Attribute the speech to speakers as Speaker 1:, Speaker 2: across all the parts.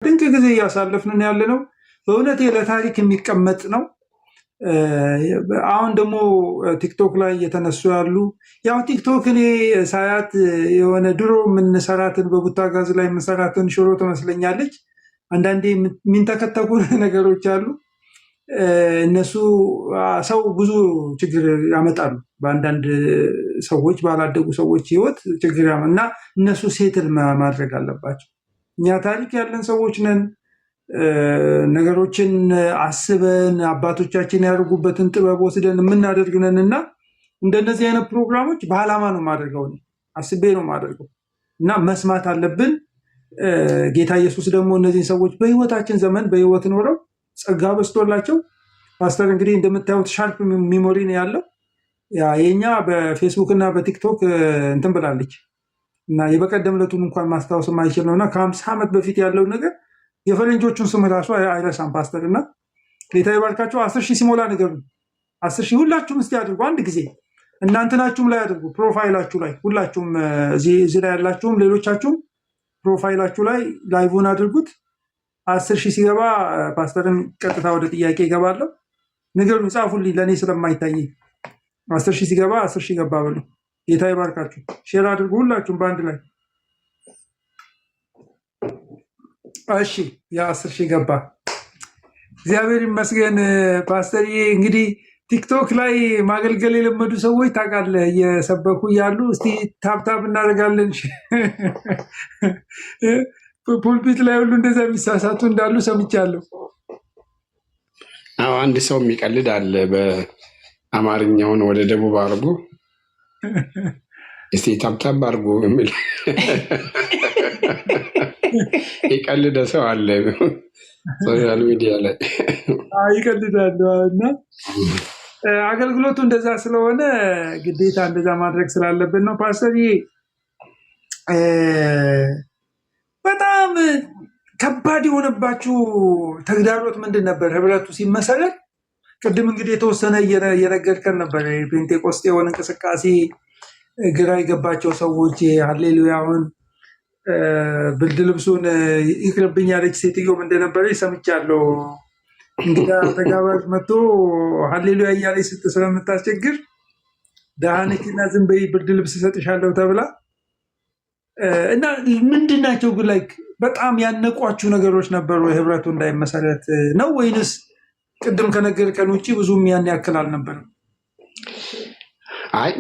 Speaker 1: ድንቅ ጊዜ እያሳለፍን ያለ ነው። በእውነት ለታሪክ የሚቀመጥ ነው። አሁን ደግሞ ቲክቶክ ላይ እየተነሱ ያሉ ያው ቲክቶክ እኔ ሳያት የሆነ ድሮ የምንሰራትን በቡታጋዝ ላይ የምንሰራትን ሽሮ ትመስለኛለች። አንዳንዴ የሚንተከተኩ ነገሮች አሉ። እነሱ ሰው ብዙ ችግር ያመጣሉ። በአንዳንድ ሰዎች ባላደጉ ሰዎች ህይወት ችግር እና እነሱ ሴትል ማድረግ አለባቸው። እኛ ታሪክ ያለን ሰዎች ነን። ነገሮችን አስበን አባቶቻችን ያደርጉበትን ጥበብ ወስደን የምናደርግ ነን እና እንደነዚህ አይነት ፕሮግራሞች በዓላማ ነው የማደርገው፣ አስቤ ነው የማደርገው እና መስማት አለብን። ጌታ ኢየሱስ ደግሞ እነዚህን ሰዎች በህይወታችን ዘመን በህይወት ኖረው ጸጋ በስቶላቸው ፓስተር እንግዲህ እንደምታዩት ሻርፕ ሚሞሪ ነው ያለው። የኛ በፌስቡክ እና በቲክቶክ እንትን ብላለች እና የበቀደም ዕለቱን እንኳን ማስታወስ የማይችል ነውና ከ50 ዓመት በፊት ያለው ነገር የፈረንጆቹን ስም ራሱ አይረሳም ፓስተር። እና ጌታ ይባርካቸው። 10,000 ሲሞላ ነገር 10,000 ሁላችሁም እስቲ አድርጉ አንድ ጊዜ። እናንተናችሁም ላይ አድርጉ፣ ፕሮፋይላችሁ ላይ ሁላችሁም እዚህ ላይ ያላችሁም ሌሎቻችሁም ፕሮፋይላችሁ ላይ ላይቭን አድርጉት። 10,000 ሲገባ ፓስተርን ቀጥታ ወደ ጥያቄ ይገባለሁ። ንገሩኝ፣ ጻፉልኝ ለእኔ ስለማይታይ 10,000 ሲገባ 10,000 ገባ በሉ። ጌታ ይባርካችሁ። ሼር አድርጉ ሁላችሁም በአንድ ላይ። እሺ የ10,000 ገባ። እግዚአብሔር ይመስገን። ፓስተርዬ እንግዲህ ቲክቶክ ላይ ማገልገል የለመዱ ሰዎች ታውቃለህ እየሰበኩ እያሉ እስቲ ታብታብ እናደርጋለን። ፑልፒት ላይ ሁሉ እንደዛ የሚሳሳቱ እንዳሉ ሰምቻለሁ።
Speaker 2: አዎ አንድ ሰው የሚቀልድ አለ። በአማርኛውን ወደ ደቡብ አድርጎ እስቲ ታብታብ አድርጎ የሚል የቀልደ ሰው አለ ሶሻል ሚዲያ ላይ
Speaker 1: ይቀልዳሉ። እና አገልግሎቱ እንደዛ ስለሆነ ግዴታ እንደዛ ማድረግ ስላለብን ነው። ፓስተርዬ በጣም ከባድ የሆነባችሁ ተግዳሮት ምንድን ነበር? ህብረቱ ሲመሰረት ቅድም እንግዲህ የተወሰነ እየነገርከን ነበር። ፔንቴኮስጤውን እንቅስቃሴ ግራ የገባቸው ሰዎች ሃሌሉያውን ብርድ ልብሱን ይቅርብኝ ያለች ሴትዮም እንደነበረች ሰምቻለሁ። እንግዳ ተጋባዥ መጥቶ ሃሌሉያ እያለች ስለምታስቸግር ደሃነችና ዝም በይ ብርድ ልብስ እሰጥሻለሁ ተብላ እና ምንድን ናቸው ላይክ በጣም ያነቋችሁ ነገሮች ነበሩ? የህብረቱ እንዳይመሰረት ነው ወይንስ ቅድም ከነገርከን ውጭ ብዙም ያን ያክል አልነበረም?
Speaker 2: አይ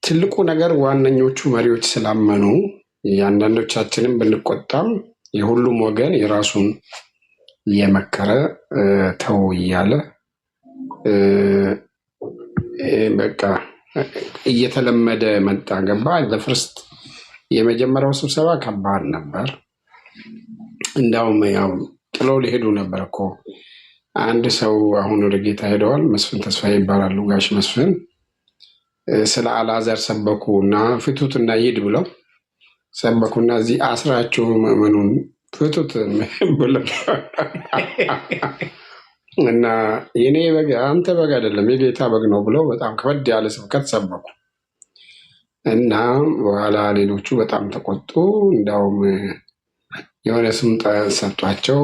Speaker 2: ትልቁ ነገር ዋነኞቹ መሪዎች ስላመኑ የአንዳንዶቻችንም ብንቆጣም የሁሉም ወገን የራሱን እየመከረ ተው እያለ በቃ እየተለመደ መጣ። ገባ ለፍርስት የመጀመሪያው ስብሰባ ከባድ ነበር። እንዳውም ያው ጥለው ሊሄዱ ነበር እኮ። አንድ ሰው አሁን ወደ ጌታ ሄደዋል፣ መስፍን ተስፋ ይባላሉ። ጋሽ መስፍን ስለ አልዓዛር ሰበኩ እና ፍቱት እና ይሂድ ብለው ሰበኩና እዚህ አስራችሁ ምዕመኑን ፍቱት ብለው እና የኔ በግ አንተ በግ አይደለም የጌታ በግ ነው ብለው በጣም ከበድ ያለ ስብከት ሰበኩ እና በኋላ ሌሎቹ በጣም ተቆጡ። እንዳውም የሆነ ስም ሰጧቸው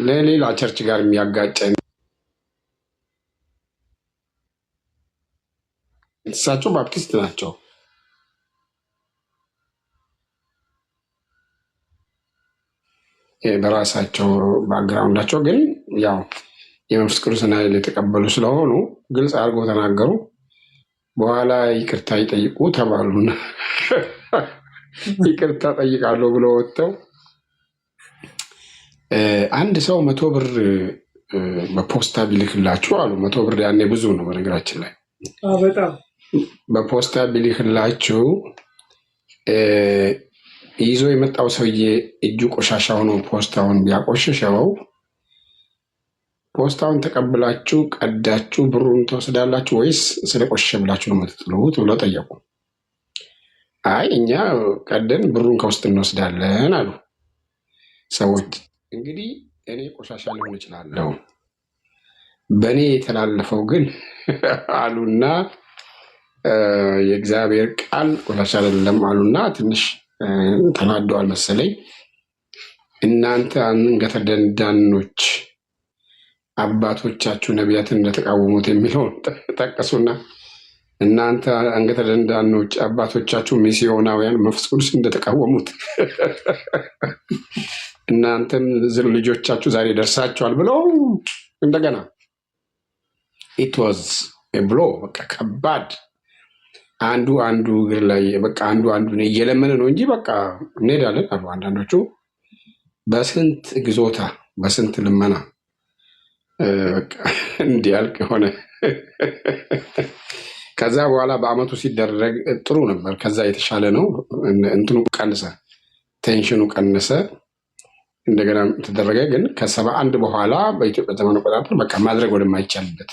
Speaker 2: ለሌላ ቸርች ጋር የሚያጋጨ። እሳቸው ባፕቲስት ናቸው። በራሳቸው ባክግራውንዳቸው ግን ያው የመንፈስ ቅዱስን ኃይል የተቀበሉ ስለሆኑ ግልጽ አድርገው ተናገሩ። በኋላ ይቅርታ ይጠይቁ ተባሉና ይቅርታ ጠይቃለሁ ብለው ወጥተው አንድ ሰው 100 ብር በፖስታ ቢልክላችሁ አሉ። 100 ብር ያኔ ብዙ ነው በነገራችን ላይ።
Speaker 1: በጣም
Speaker 2: በፖስታ ቢልክላችሁ ይዞ የመጣው ሰውዬ እጁ ቆሻሻ ሆኖ ፖስታውን ቢያቆሽሸው ፖስታውን ተቀብላችሁ ቀዳችሁ ብሩን ትወስዳላችሁ ወይስ ስለቆሸሸ ብላችሁ ነው የምትጥሉት ብለው ጠየቁ። አይ እኛ ቀደን ብሩን ከውስጥ እንወስዳለን አሉ ሰዎች። እንግዲህ እኔ ቆሻሻ ሊሆን እችላለሁ፣ በእኔ የተላለፈው ግን አሉና የእግዚአብሔር ቃል ቆሻሻ አይደለም አሉና ትንሽ ተናደዋል መሰለኝ። እናንተ አንገተ ደንዳኖች አባቶቻችሁ ነቢያትን እንደተቃወሙት የሚለውን ጠቀሱና እናንተ አንገተ ደንዳኖች አባቶቻችሁ ሚስዮናውያን መንፈስ ቅዱስ እንደተቃወሙት እናንተም ልጆቻችሁ ዛሬ ደርሳችኋል ብለው እንደገና ኢትዋዝ ብሎ በቃ ከባድ አንዱ እግር ላይ በቃ አንዱ እየለመነ ነው እንጂ በቃ እንሄዳለን አሉ። አንዳንዶቹ በስንት ግዞታ በስንት ልመና እንዲያልቅ ሆነ። ከዛ በኋላ በአመቱ ሲደረግ ጥሩ ነበር። ከዛ የተሻለ ነው። እንትኑ ቀነሰ፣ ቴንሽኑ ቀነሰ። እንደገና ተደረገ። ግን ከ71 በኋላ በኢትዮጵያ ዘመን አቆጣጠር በቃ ማድረግ ወደማይቻልበት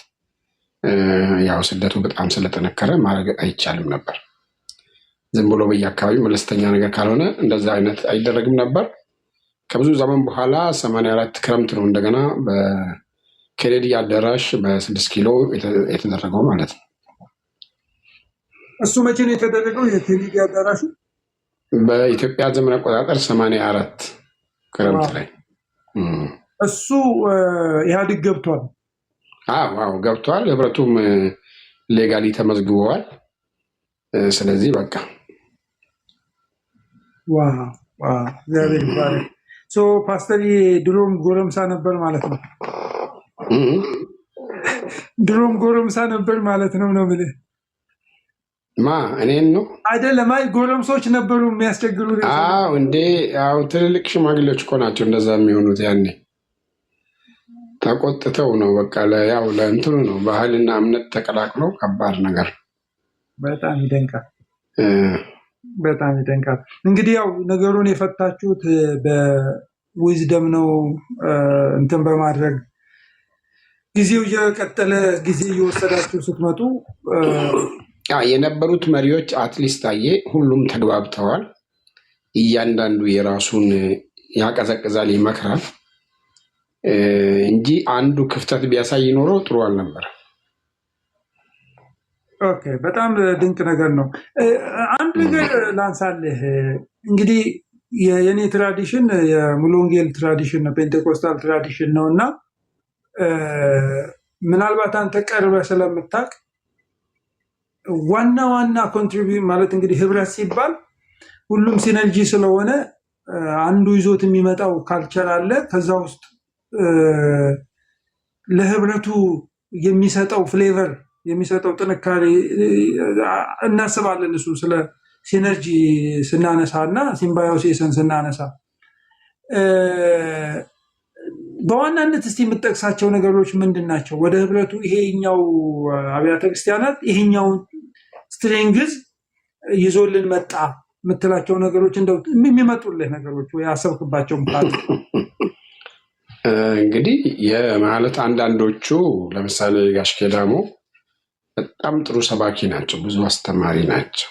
Speaker 2: ያው ስደቱ በጣም ስለጠነከረ ማድረግ አይቻልም ነበር። ዝም ብሎ በየአካባቢው መለስተኛ ነገር ካልሆነ እንደዛ አይነት አይደረግም ነበር። ከብዙ ዘመን በኋላ 84 ክረምት ነው እንደገና በኬኔዲ አዳራሽ በ6 ኪሎ የተደረገው ማለት ነው።
Speaker 1: እሱ መቼ ነው የተደረገው? የኬኔዲ አዳራሹ
Speaker 2: በኢትዮጵያ ዘመን አቆጣጠር 84 ክረምት ላይ
Speaker 1: እሱ ኢህአዴግ ገብቷል።
Speaker 2: አዎ ገብቷል። ህብረቱም ሌጋሊ ተመዝግበዋል። ስለዚህ በቃ
Speaker 1: እግዚአብሔር ይባረክ። ፓስተር ድሮም ጎረምሳ ነበር ማለት ነው። ድሮም ጎረምሳ ነበር ማለት ነው ነው የምልህ።
Speaker 2: እኔን ነው
Speaker 1: አይደለም? አይ ጎረምሶች ነበሩ የሚያስቸግሩ
Speaker 2: እንዴ? ያው ትልልቅ ሽማግሌዎች እኮ ናቸው እንደዛ የሚሆኑት። ያኔ ተቆጥተው ነው በቃ ያው ለእንትኑ ነው ባህልና እምነት ተቀላቅለው ከባድ ነገር።
Speaker 1: በጣም ይደንቃል፣ በጣም ይደንቃል። እንግዲህ ያው ነገሩን የፈታችሁት በዊዝደም ነው እንትን በማድረግ ጊዜው እየቀጠለ ጊዜ እየወሰዳችሁ ስትመጡ
Speaker 2: የነበሩት መሪዎች አትሊስት ሁሉም ተግባብተዋል። እያንዳንዱ የራሱን ያቀዘቅዛል፣ ይመክራል እንጂ አንዱ ክፍተት ቢያሳይ ኖሮ ጥሩ አልነበረ።
Speaker 1: ኦኬ፣ በጣም ድንቅ ነገር ነው። አንድ ነገር ላንሳልህ። እንግዲህ የኔ ትራዲሽን የሙሉ ወንጌል ትራዲሽን ነው፣ ፔንቴኮስታል ትራዲሽን ነው እና ምናልባት አንተ ቀርበህ ስለምታውቅ ዋና ኮንትሪቢዩት ማለት እንግዲህ ህብረት ሲባል ሁሉም ሲነርጂ ስለሆነ አንዱ ይዞት የሚመጣው ካልቸር አለ። ከዛ ውስጥ ለህብረቱ የሚሰጠው ፍሌቨር የሚሰጠው ጥንካሬ እናስባለን። እሱ ስለ ሲነርጂ ስናነሳ እና ሲምባዮሲስን ስናነሳ በዋናነት እስቲ የምጠቅሳቸው ነገሮች ምንድን ናቸው? ወደ ህብረቱ ይሄኛው አብያተ ክርስቲያናት ይሄኛውን ስትሬንግዝ ይዞልን መጣ የምትላቸው ነገሮች እንደው የሚመጡልህ ነገሮች ወይ አሰብክባቸው?
Speaker 2: እንግዲህ የማለት አንዳንዶቹ ለምሳሌ ጋሽ ኬዳሞ በጣም ጥሩ ሰባኪ ናቸው፣ ብዙ አስተማሪ ናቸው።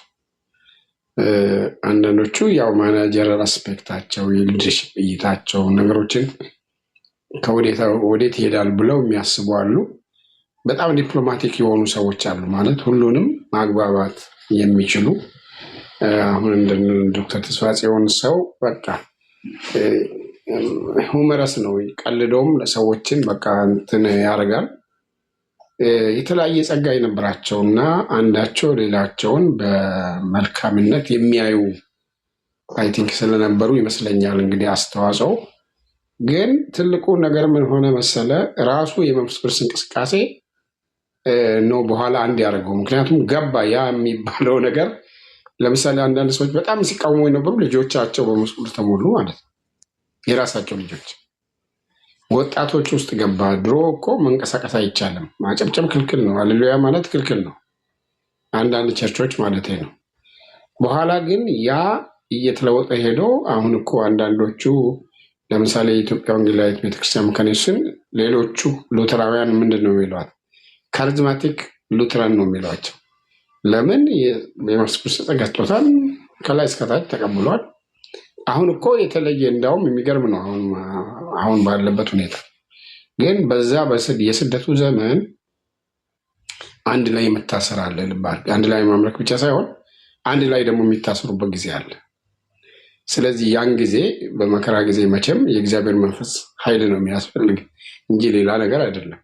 Speaker 2: አንዳንዶቹ ያው ማናጀራል አስፔክታቸው የሊደርሺፕ እይታቸው ነገሮችን ከወዴት ይሄዳል ብለው የሚያስቡ አሉ። በጣም ዲፕሎማቲክ የሆኑ ሰዎች አሉ፣ ማለት ሁሉንም ማግባባት የሚችሉ። አሁን እንደ ዶክተር ተስፋጽዮን ሰው በቃ ሁመረስ ነው፣ ቀልዶም ለሰዎችን በቃ እንትን ያደርጋል። የተለያየ ጸጋ የነበራቸውና አንዳቸው ሌላቸውን በመልካምነት የሚያዩ አይ ቲንክ ስለነበሩ ይመስለኛል እንግዲህ አስተዋጽኦ። ግን ትልቁ ነገር ምን ሆነ መሰለ፣ ራሱ የመንፈስ ቅዱስ እንቅስቃሴ ነው በኋላ አንድ ያደርገው። ምክንያቱም ገባ ያ የሚባለው ነገር። ለምሳሌ አንዳንድ ሰዎች በጣም ሲቃወሙ የነበሩ ልጆቻቸው በመንፈስ ቅዱስ ተሞሉ ማለት ነው፣ የራሳቸው ልጆች ወጣቶች ውስጥ ገባ። ድሮ እኮ መንቀሳቀስ አይቻልም፣ ማጨብጨብ ክልክል ነው፣ ሃሌሉያ ማለት ክልክል ነው፣ አንዳንድ ቸርቾች ማለት ነው። በኋላ ግን ያ እየተለወጠ ሄዶ አሁን እኮ አንዳንዶቹ ለምሳሌ የኢትዮጵያ ወንጌላዊት ቤተክርስቲያን መካኒስን ሌሎቹ ሉተራውያን ምንድን ነው የሚሏት? ካሪዝማቲክ ሉተራን ነው የሚሏቸው። ለምን? የመንፈስ ቅዱስ ተገዝቶታል፣ ከላይ እስከታች ተቀብሏል። አሁን እኮ የተለየ እንዳውም የሚገርም ነው አሁን ባለበት ሁኔታ። ግን በዛ የስደቱ ዘመን አንድ ላይ መታሰር አለ። ልባል አንድ ላይ ማምለክ ብቻ ሳይሆን አንድ ላይ ደግሞ የሚታሰሩበት ጊዜ አለ። ስለዚህ ያን ጊዜ በመከራ ጊዜ መቼም የእግዚአብሔር መንፈስ ኃይል ነው የሚያስፈልግ እንጂ ሌላ ነገር አይደለም።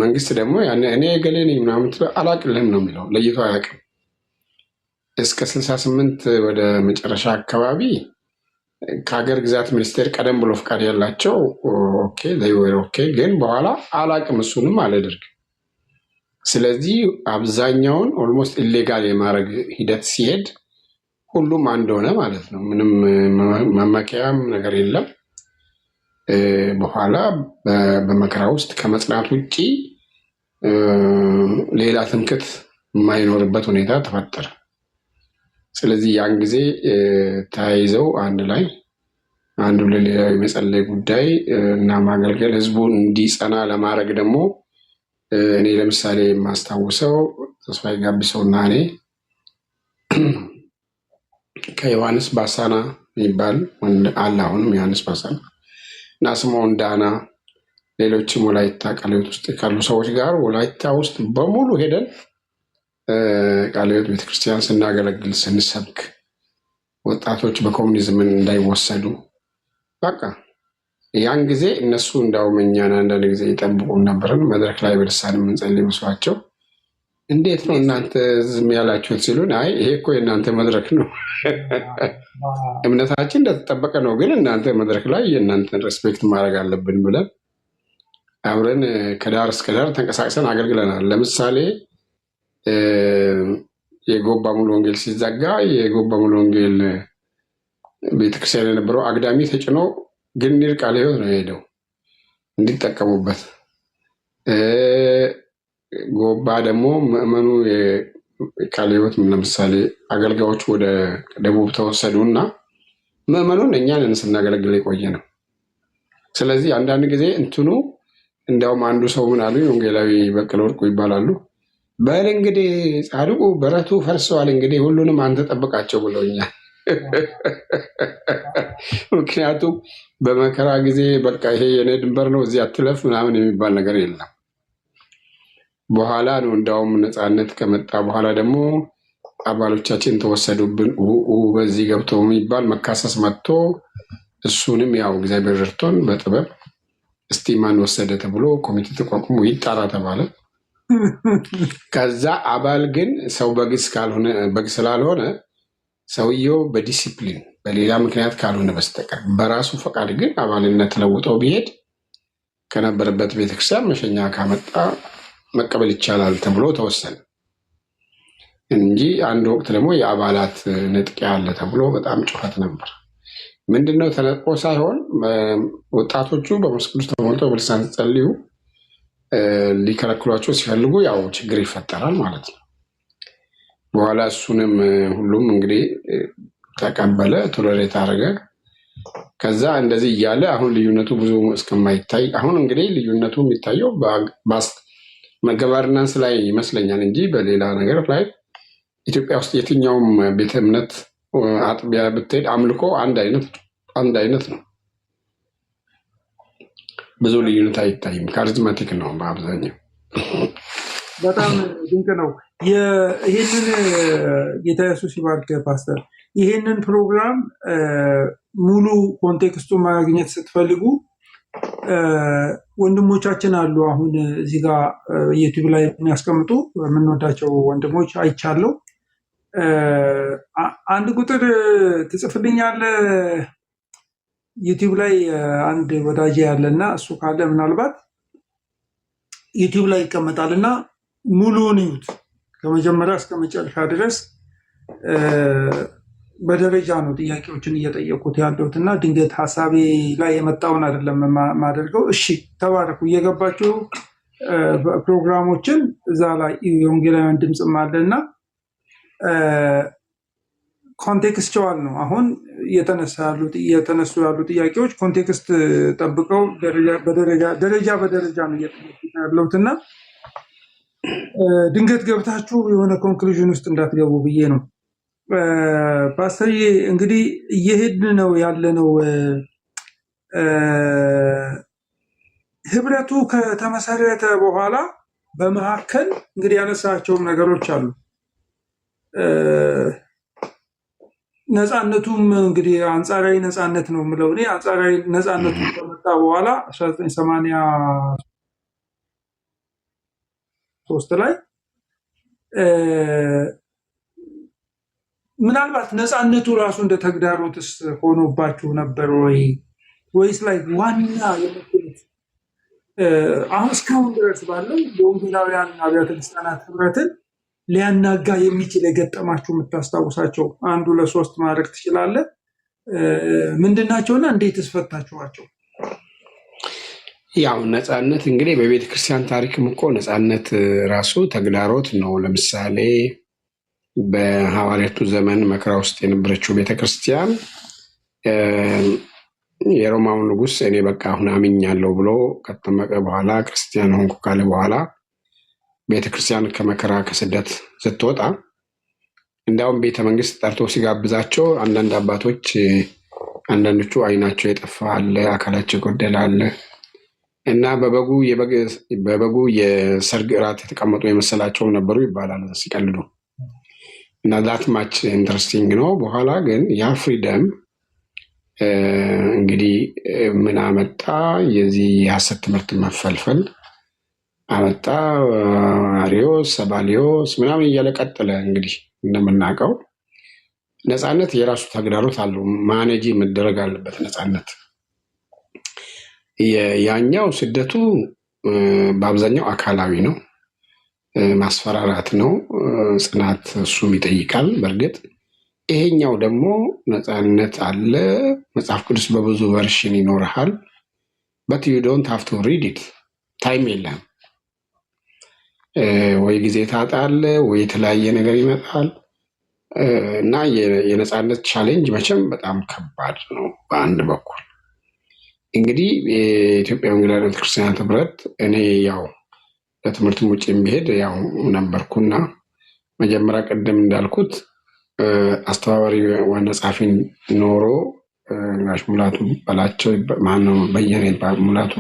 Speaker 2: መንግስት ደግሞ እኔ ገሌ ነኝ ምናምን አላቅልህም ነው የሚለው፣ ለይቶ አያውቅም። እስከ 68 ወደ መጨረሻ አካባቢ ከሀገር ግዛት ሚኒስቴር ቀደም ብሎ ፍቃድ ያላቸው ኦኬ፣ ግን በኋላ አላቅም እሱንም አላደርግ። ስለዚህ አብዛኛውን ኦልሞስት ኢሌጋል የማድረግ ሂደት ሲሄድ ሁሉም አንድ ሆነ ማለት ነው። ምንም መመኪያም ነገር የለም። በኋላ በመከራ ውስጥ ከመጽናት ውጭ ሌላ ትምክት የማይኖርበት ሁኔታ ተፈጠረ። ስለዚህ ያን ጊዜ ተያይዘው አንድ ላይ አንዱ ለሌላው የመጸለይ ጉዳይ እና ማገልገል ህዝቡን እንዲጸና ለማድረግ ደግሞ እኔ ለምሳሌ የማስታውሰው ተስፋዬ ጋቢሶና እኔ ከዮሐንስ ባሳና የሚባል አለ፣ አሁንም ዮሐንስ ባሳና እና ስምዖን ዳና ሌሎችም ወላይታ ቃለ ሕይወት ውስጥ ካሉ ሰዎች ጋር ወላይታ ውስጥ በሙሉ ሄደን ቃለ ሕይወት ቤተክርስቲያን ስናገለግል ስንሰብክ ወጣቶች በኮሙኒዝም እንዳይወሰዱ በቃ ያን ጊዜ እነሱ እንዳውም እኛን አንዳንድ ጊዜ ይጠብቁን ነበርን። መድረክ ላይ በልሳን የምንጸልይ መስሏቸው እንዴት ነው እናንተ ዝም ያላችሁት ሲሉን፣ አይ ይሄ እኮ የእናንተ መድረክ ነው፣ እምነታችን እንደተጠበቀ ነው፣ ግን እናንተ መድረክ ላይ የእናንተን ሬስፔክት ማድረግ አለብን ብለን አብረን ከዳር እስከ ዳር ተንቀሳቅሰን አገልግለናል። ለምሳሌ የጎባ ሙሉ ወንጌል ሲዘጋ የጎባ ሙሉ ወንጌል ቤተክርስቲያን የነበረው አግዳሚ ተጭኖ ግኒር ቃለ ሕይወት ነው የሄደው እንዲጠቀሙበት። ጎባ ደግሞ ምዕመኑ ቃለ ሕይወት ለምሳሌ አገልጋዮች ወደ ደቡብ ተወሰዱ እና ምዕመኑን እኛን ስናገለግል የቆየ ነው። ስለዚህ አንዳንድ ጊዜ እንትኑ እንዲያውም አንዱ ሰው ምን አሉ፣ ወንጌላዊ በቀለ ወርቁ ይባላሉ። በል እንግዲህ ጻድቁ በረቱ ፈርሰዋል፣ እንግዲህ ሁሉንም አንተ ጠብቃቸው ብለውኛል። ምክንያቱም በመከራ ጊዜ በቃ ይሄ የኔ ድንበር ነው እዚህ አትለፍ ምናምን የሚባል ነገር የለም። በኋላ ነው እንዳውም ነፃነት ከመጣ በኋላ ደግሞ አባሎቻችን ተወሰዱብን በዚህ ገብተው የሚባል መካሰስ መጥቶ እሱንም ያው እግዚአብሔር ረድቶን በጥበብ እስቲ ማን ወሰደ ተብሎ ኮሚቴ ተቋቁሞ ይጣራ ተባለ። ከዛ አባል ግን ሰው በግ ስላልሆነ ሰውየው በዲሲፕሊን በሌላ ምክንያት ካልሆነ በስተቀር በራሱ ፈቃድ ግን አባልነት ለውጠው ቢሄድ ከነበረበት ቤተክርስቲያን መሸኛ ካመጣ መቀበል ይቻላል ተብሎ ተወሰነ እንጂ አንድ ወቅት ደግሞ የአባላት ንጥቂያ አለ ተብሎ በጣም ጩኸት ነበር። ምንድነው ተነጥቆ ሳይሆን ወጣቶቹ በመንፈስ ቅዱስ ተሞልተው በልሳን ሲጸልዩ ሊከለክሏቸው ሲፈልጉ ያው ችግር ይፈጠራል ማለት ነው። በኋላ እሱንም ሁሉም እንግዲህ ተቀበለ፣ ቶለሬት አደረገ። ከዛ እንደዚህ እያለ አሁን ልዩነቱ ብዙ እስከማይታይ አሁን እንግዲህ ልዩነቱ የሚታየው ገቨርናንስ ላይ ይመስለኛል እንጂ በሌላ ነገር ላይ ኢትዮጵያ ውስጥ የትኛውም ቤተ እምነት አጥቢያ ብትሄድ አምልኮ አንድ አይነት ነው። ብዙ ልዩነት አይታይም። ካሪዝማቲክ ነው በአብዛኛው።
Speaker 1: በጣም ድንቅ ነው። ይህንን ጌታ ኢየሱስ ይባርክ ፓስተር። ይህንን ፕሮግራም ሙሉ ኮንቴክስቱን ማግኘት ስትፈልጉ ወንድሞቻችን አሉ። አሁን እዚህ ጋር ዩቲዩብ ላይ የሚያስቀምጡ የምንወዳቸው ወንድሞች አይቻለሁ። አንድ ቁጥር ትጽፍልኛለህ ዩቲዩብ ላይ አንድ ወዳጅ ያለና እሱ ካለ ምናልባት ዩቲዩብ ላይ ይቀመጣል እና ሙሉውን ይዩት ከመጀመሪያ እስከ መጨረሻ ድረስ። በደረጃ ነው ጥያቄዎችን እየጠየቁት ያለሁት እና ድንገት ሀሳቤ ላይ የመጣውን አይደለም የማደርገው። እሺ ተባረኩ። እየገባችሁ ፕሮግራሞችን እዛ ላይ የወንጌላውያን ድምፅም አለ እና ኮንቴክስቹዋል ነው። አሁን እየተነሱ ያሉ ጥያቄዎች ኮንቴክስት ጠብቀው ደረጃ በደረጃ ነው እየጠየቁት ያለሁት እና ድንገት ገብታችሁ የሆነ ኮንክሉዥን ውስጥ እንዳትገቡ ብዬ ነው። ፓስተርዬ እንግዲህ እየሄድን ነው ያለነው። ህብረቱ ከተመሰረተ በኋላ በመካከል እንግዲህ ያነሳቸውም ነገሮች አሉ። ነፃነቱም እንግዲህ አንጻራዊ ነፃነት ነው የምለው እኔ። አንጻራዊ ነፃነቱ ከመጣ በኋላ 1983 ላይ ምናልባት ነፃነቱ ራሱ እንደ ተግዳሮትስ ሆኖባችሁ ነበር ወይስ ላይ ዋና የምትሉት አሁን እስካሁን ድረስ ባለው የወንጌላውያን አብያተ ክርስቲያናት ህብረትን ሊያናጋ የሚችል የገጠማችሁ የምታስታውሳቸው አንዱ ለሶስት ማድረግ ትችላለህ? ምንድናቸውና እንዴትስ ፈታችኋቸው?
Speaker 2: ያው ነፃነት እንግዲህ በቤተ ክርስቲያን ታሪክም እኮ ነፃነት ራሱ ተግዳሮት ነው። ለምሳሌ በሐዋርያቱ ዘመን መከራ ውስጥ የነበረችው ቤተክርስቲያን የሮማው ንጉሥ እኔ በቃ አሁን አምኛለሁ ብሎ ከተጠመቀ በኋላ ክርስቲያን ሆንኩ ካለ በኋላ ቤተክርስቲያን ከመከራ ከስደት ስትወጣ እንዲያውም ቤተ መንግስት ጠርቶ ሲጋብዛቸው አንዳንድ አባቶች አንዳንዶቹ አይናቸው የጠፋ አለ፣ አካላቸው የጎደለ አለ እና በበጉ የሰርግ እራት የተቀመጡ የመሰላቸው ነበሩ ይባላል ሲቀልዱ። እና ዛት ማች ኢንትረስቲንግ ነው። በኋላ ግን ያ ፍሪደም እንግዲህ ምን አመጣ? የዚህ የሐሰት ትምህርት መፈልፈል አመጣ። አሪዮስ፣ ሰባሊዮስ ምናምን እያለ ቀጠለ። እንግዲህ እንደምናውቀው ነፃነት የራሱ ተግዳሮት አለው። ማኔጅ መደረግ አለበት ነፃነት። ያኛው ስደቱ በአብዛኛው አካላዊ ነው፣ ማስፈራራት ነው፣ ጽናት እሱም ይጠይቃል። በእርግጥ ይሄኛው ደግሞ ነፃነት አለ። መጽሐፍ ቅዱስ በብዙ ቨርሽን ይኖርሃል። በት ዩ ዶንት ሃቭ ቱ ሪድ ኢት። ታይም የለም ወይ ጊዜ ታጣለ ወይ የተለያየ ነገር ይመጣል እና የነፃነት ቻሌንጅ መቼም በጣም ከባድ ነው። በአንድ በኩል እንግዲህ የኢትዮጵያ ወንጌላውያን ቤተክርስቲያናት ህብረት እኔ ያው ለትምህርትም ውጭ የሚሄድ ያው ነበርኩና መጀመሪያ ቀደም እንዳልኩት አስተባባሪ ዋና ጸሐፊን ኖሮ ጋሽ ሙላቱ በላቸው ማነው በየነ ሙላቱ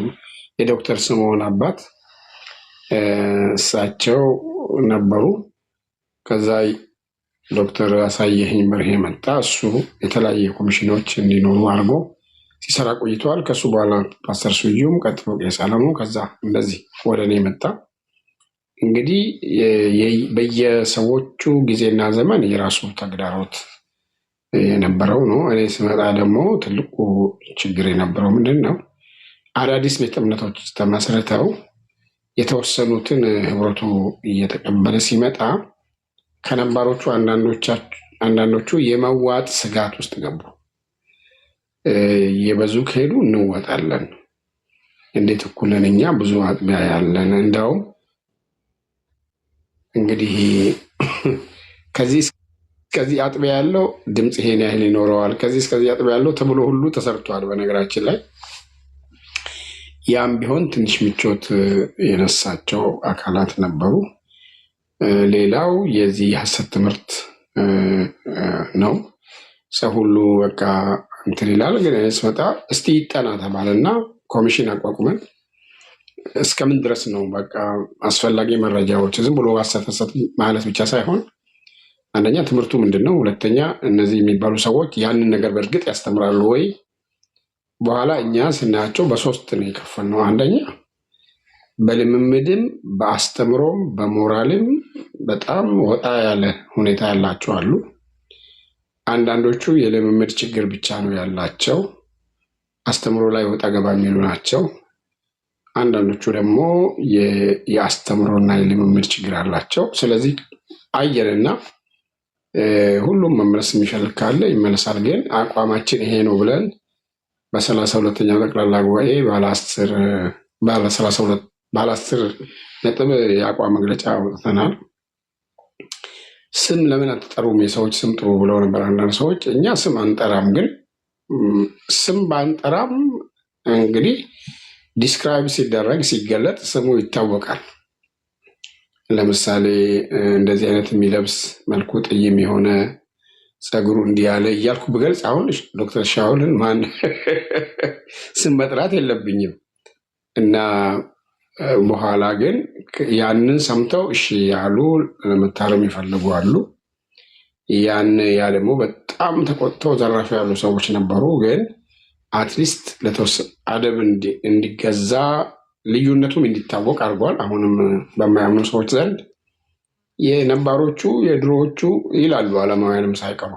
Speaker 2: የዶክተር ስምዖን አባት እሳቸው ነበሩ። ከዛ ዶክተር አሳየኸኝ በርሄ መጣ። እሱ የተለያየ ኮሚሽኖች እንዲኖሩ አድርጎ ሲሰራ ቆይተዋል። ከሱ በኋላ ፓስተር ስዩም፣ ቀጥሎ ቄስ አለሙ፣ ከዛ እንደዚህ ወደ እኔ መጣ። እንግዲህ በየሰዎቹ ጊዜና ዘመን የራሱ ተግዳሮት የነበረው ነው። እኔ ስመጣ ደግሞ ትልቁ ችግር የነበረው ምንድን ነው? አዳዲስ ቤተ እምነቶች ተመስርተው የተወሰኑትን ህብረቱ እየተቀበለ ሲመጣ ከነባሮቹ አንዳንዶቹ የመዋጥ ስጋት ውስጥ ገቡ። የበዙ ከሄዱ እንወጣለን፣ እንዴት እኩልን እኛ ብዙ አጥቢያ ያለን፣ እንደውም እንግዲህ ከዚህ እስከዚህ አጥቢያ ያለው ድምፅ ይሄን ያህል ይኖረዋል፣ ከዚህ እስከዚህ አጥቢያ ያለው ተብሎ ሁሉ ተሰርቷል። በነገራችን ላይ ያም ቢሆን ትንሽ ምቾት የነሳቸው አካላት ነበሩ። ሌላው የዚህ የሐሰት ትምህርት ነው። ሰው ሁሉ በቃ እንትን ይላል። ግን ስመጣ እስቲ ይጠና ተባለና ኮሚሽን አቋቁመን እስከምን ድረስ ነው በቃ አስፈላጊ መረጃዎች ዝም ብሎ ሐሰት ማለት ብቻ ሳይሆን አንደኛ ትምህርቱ ምንድን ነው፣ ሁለተኛ እነዚህ የሚባሉ ሰዎች ያንን ነገር በእርግጥ ያስተምራሉ ወይ? በኋላ እኛ ስናያቸው በሶስት ነው የከፈልነው። አንደኛ በልምምድም በአስተምሮም በሞራልም በጣም ወጣ ያለ ሁኔታ ያላቸው አሉ። አንዳንዶቹ የልምምድ ችግር ብቻ ነው ያላቸው፣ አስተምሮ ላይ ወጣ ገባ የሚሉ ናቸው። አንዳንዶቹ ደግሞ የአስተምሮና የልምምድ ችግር አላቸው። ስለዚህ አየንና ሁሉም መመለስ የሚፈልግ ካለ ይመለሳል። ግን አቋማችን ይሄ ነው ብለን በ32ኛው ጠቅላላ ጉባኤ ባለ 10 ነጥብ የአቋም መግለጫ አውጥተናል። ስም ለምን አትጠሩም? የሰዎች ስም ጥሩ ብለው ነበር አንዳንድ ሰዎች። እኛ ስም አንጠራም፣ ግን ስም ባንጠራም እንግዲህ ዲስክራይብ ሲደረግ ሲገለጥ ስሙ ይታወቃል። ለምሳሌ እንደዚህ አይነት የሚለብስ መልኩ ጥይም የሆነ ፀጉሩ እንዲህ ያለ እያልኩ ብገልጽ አሁን ዶክተር ሻውልን ማን ስም መጥራት የለብኝም እና በኋላ ግን ያንን ሰምተው እሺ ያሉ ለመታረም ይፈልጉ አሉ። ያ ደግሞ በጣም ተቆጥተው ዘራፊ ያሉ ሰዎች ነበሩ። ግን አትሊስት ለተወሰነ አደብ እንዲገዛ ልዩነቱም እንዲታወቅ አድርጓል። አሁንም በማያምኑ ሰዎች ዘንድ የነባሮቹ የድሮዎቹ ይላሉ፣ አለማውያንም ሳይቀሩ።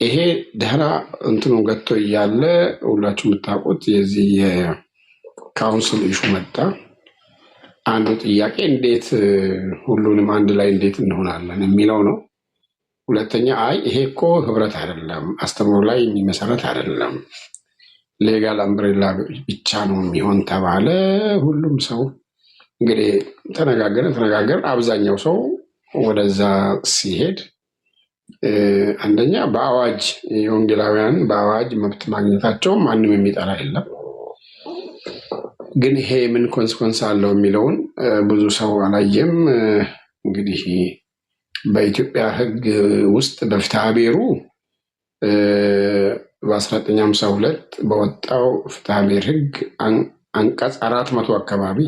Speaker 2: ይሄ ደህና እንትኑ ገጥቶ እያለ ሁላችሁ የምታውቁት የዚህ የካውንስል ኢሹ መጣ። አንዱ ጥያቄ እንዴት ሁሉንም አንድ ላይ እንዴት እንሆናለን የሚለው ነው። ሁለተኛ አይ ይሄ እኮ ህብረት አይደለም፣ አስተምሮ ላይ የሚመሰረት አይደለም፣ ሌጋል አምብሬላ ብቻ ነው የሚሆን ተባለ። ሁሉም ሰው እንግዲህ ተነጋገርን። አብዛኛው ሰው ወደዛ ሲሄድ አንደኛ በአዋጅ የወንጌላውያን በአዋጅ መብት ማግኘታቸው ማንም የሚጠላ የለም። ግን ይሄ ምን ኮንስኮንስ አለው የሚለውን ብዙ ሰው አላየም። እንግዲህ በኢትዮጵያ ሕግ ውስጥ በፍትሐ ብሔሩ በ1952 በወጣው ፍትሐ ብሔር ሕግ አንቀጽ 400 አካባቢ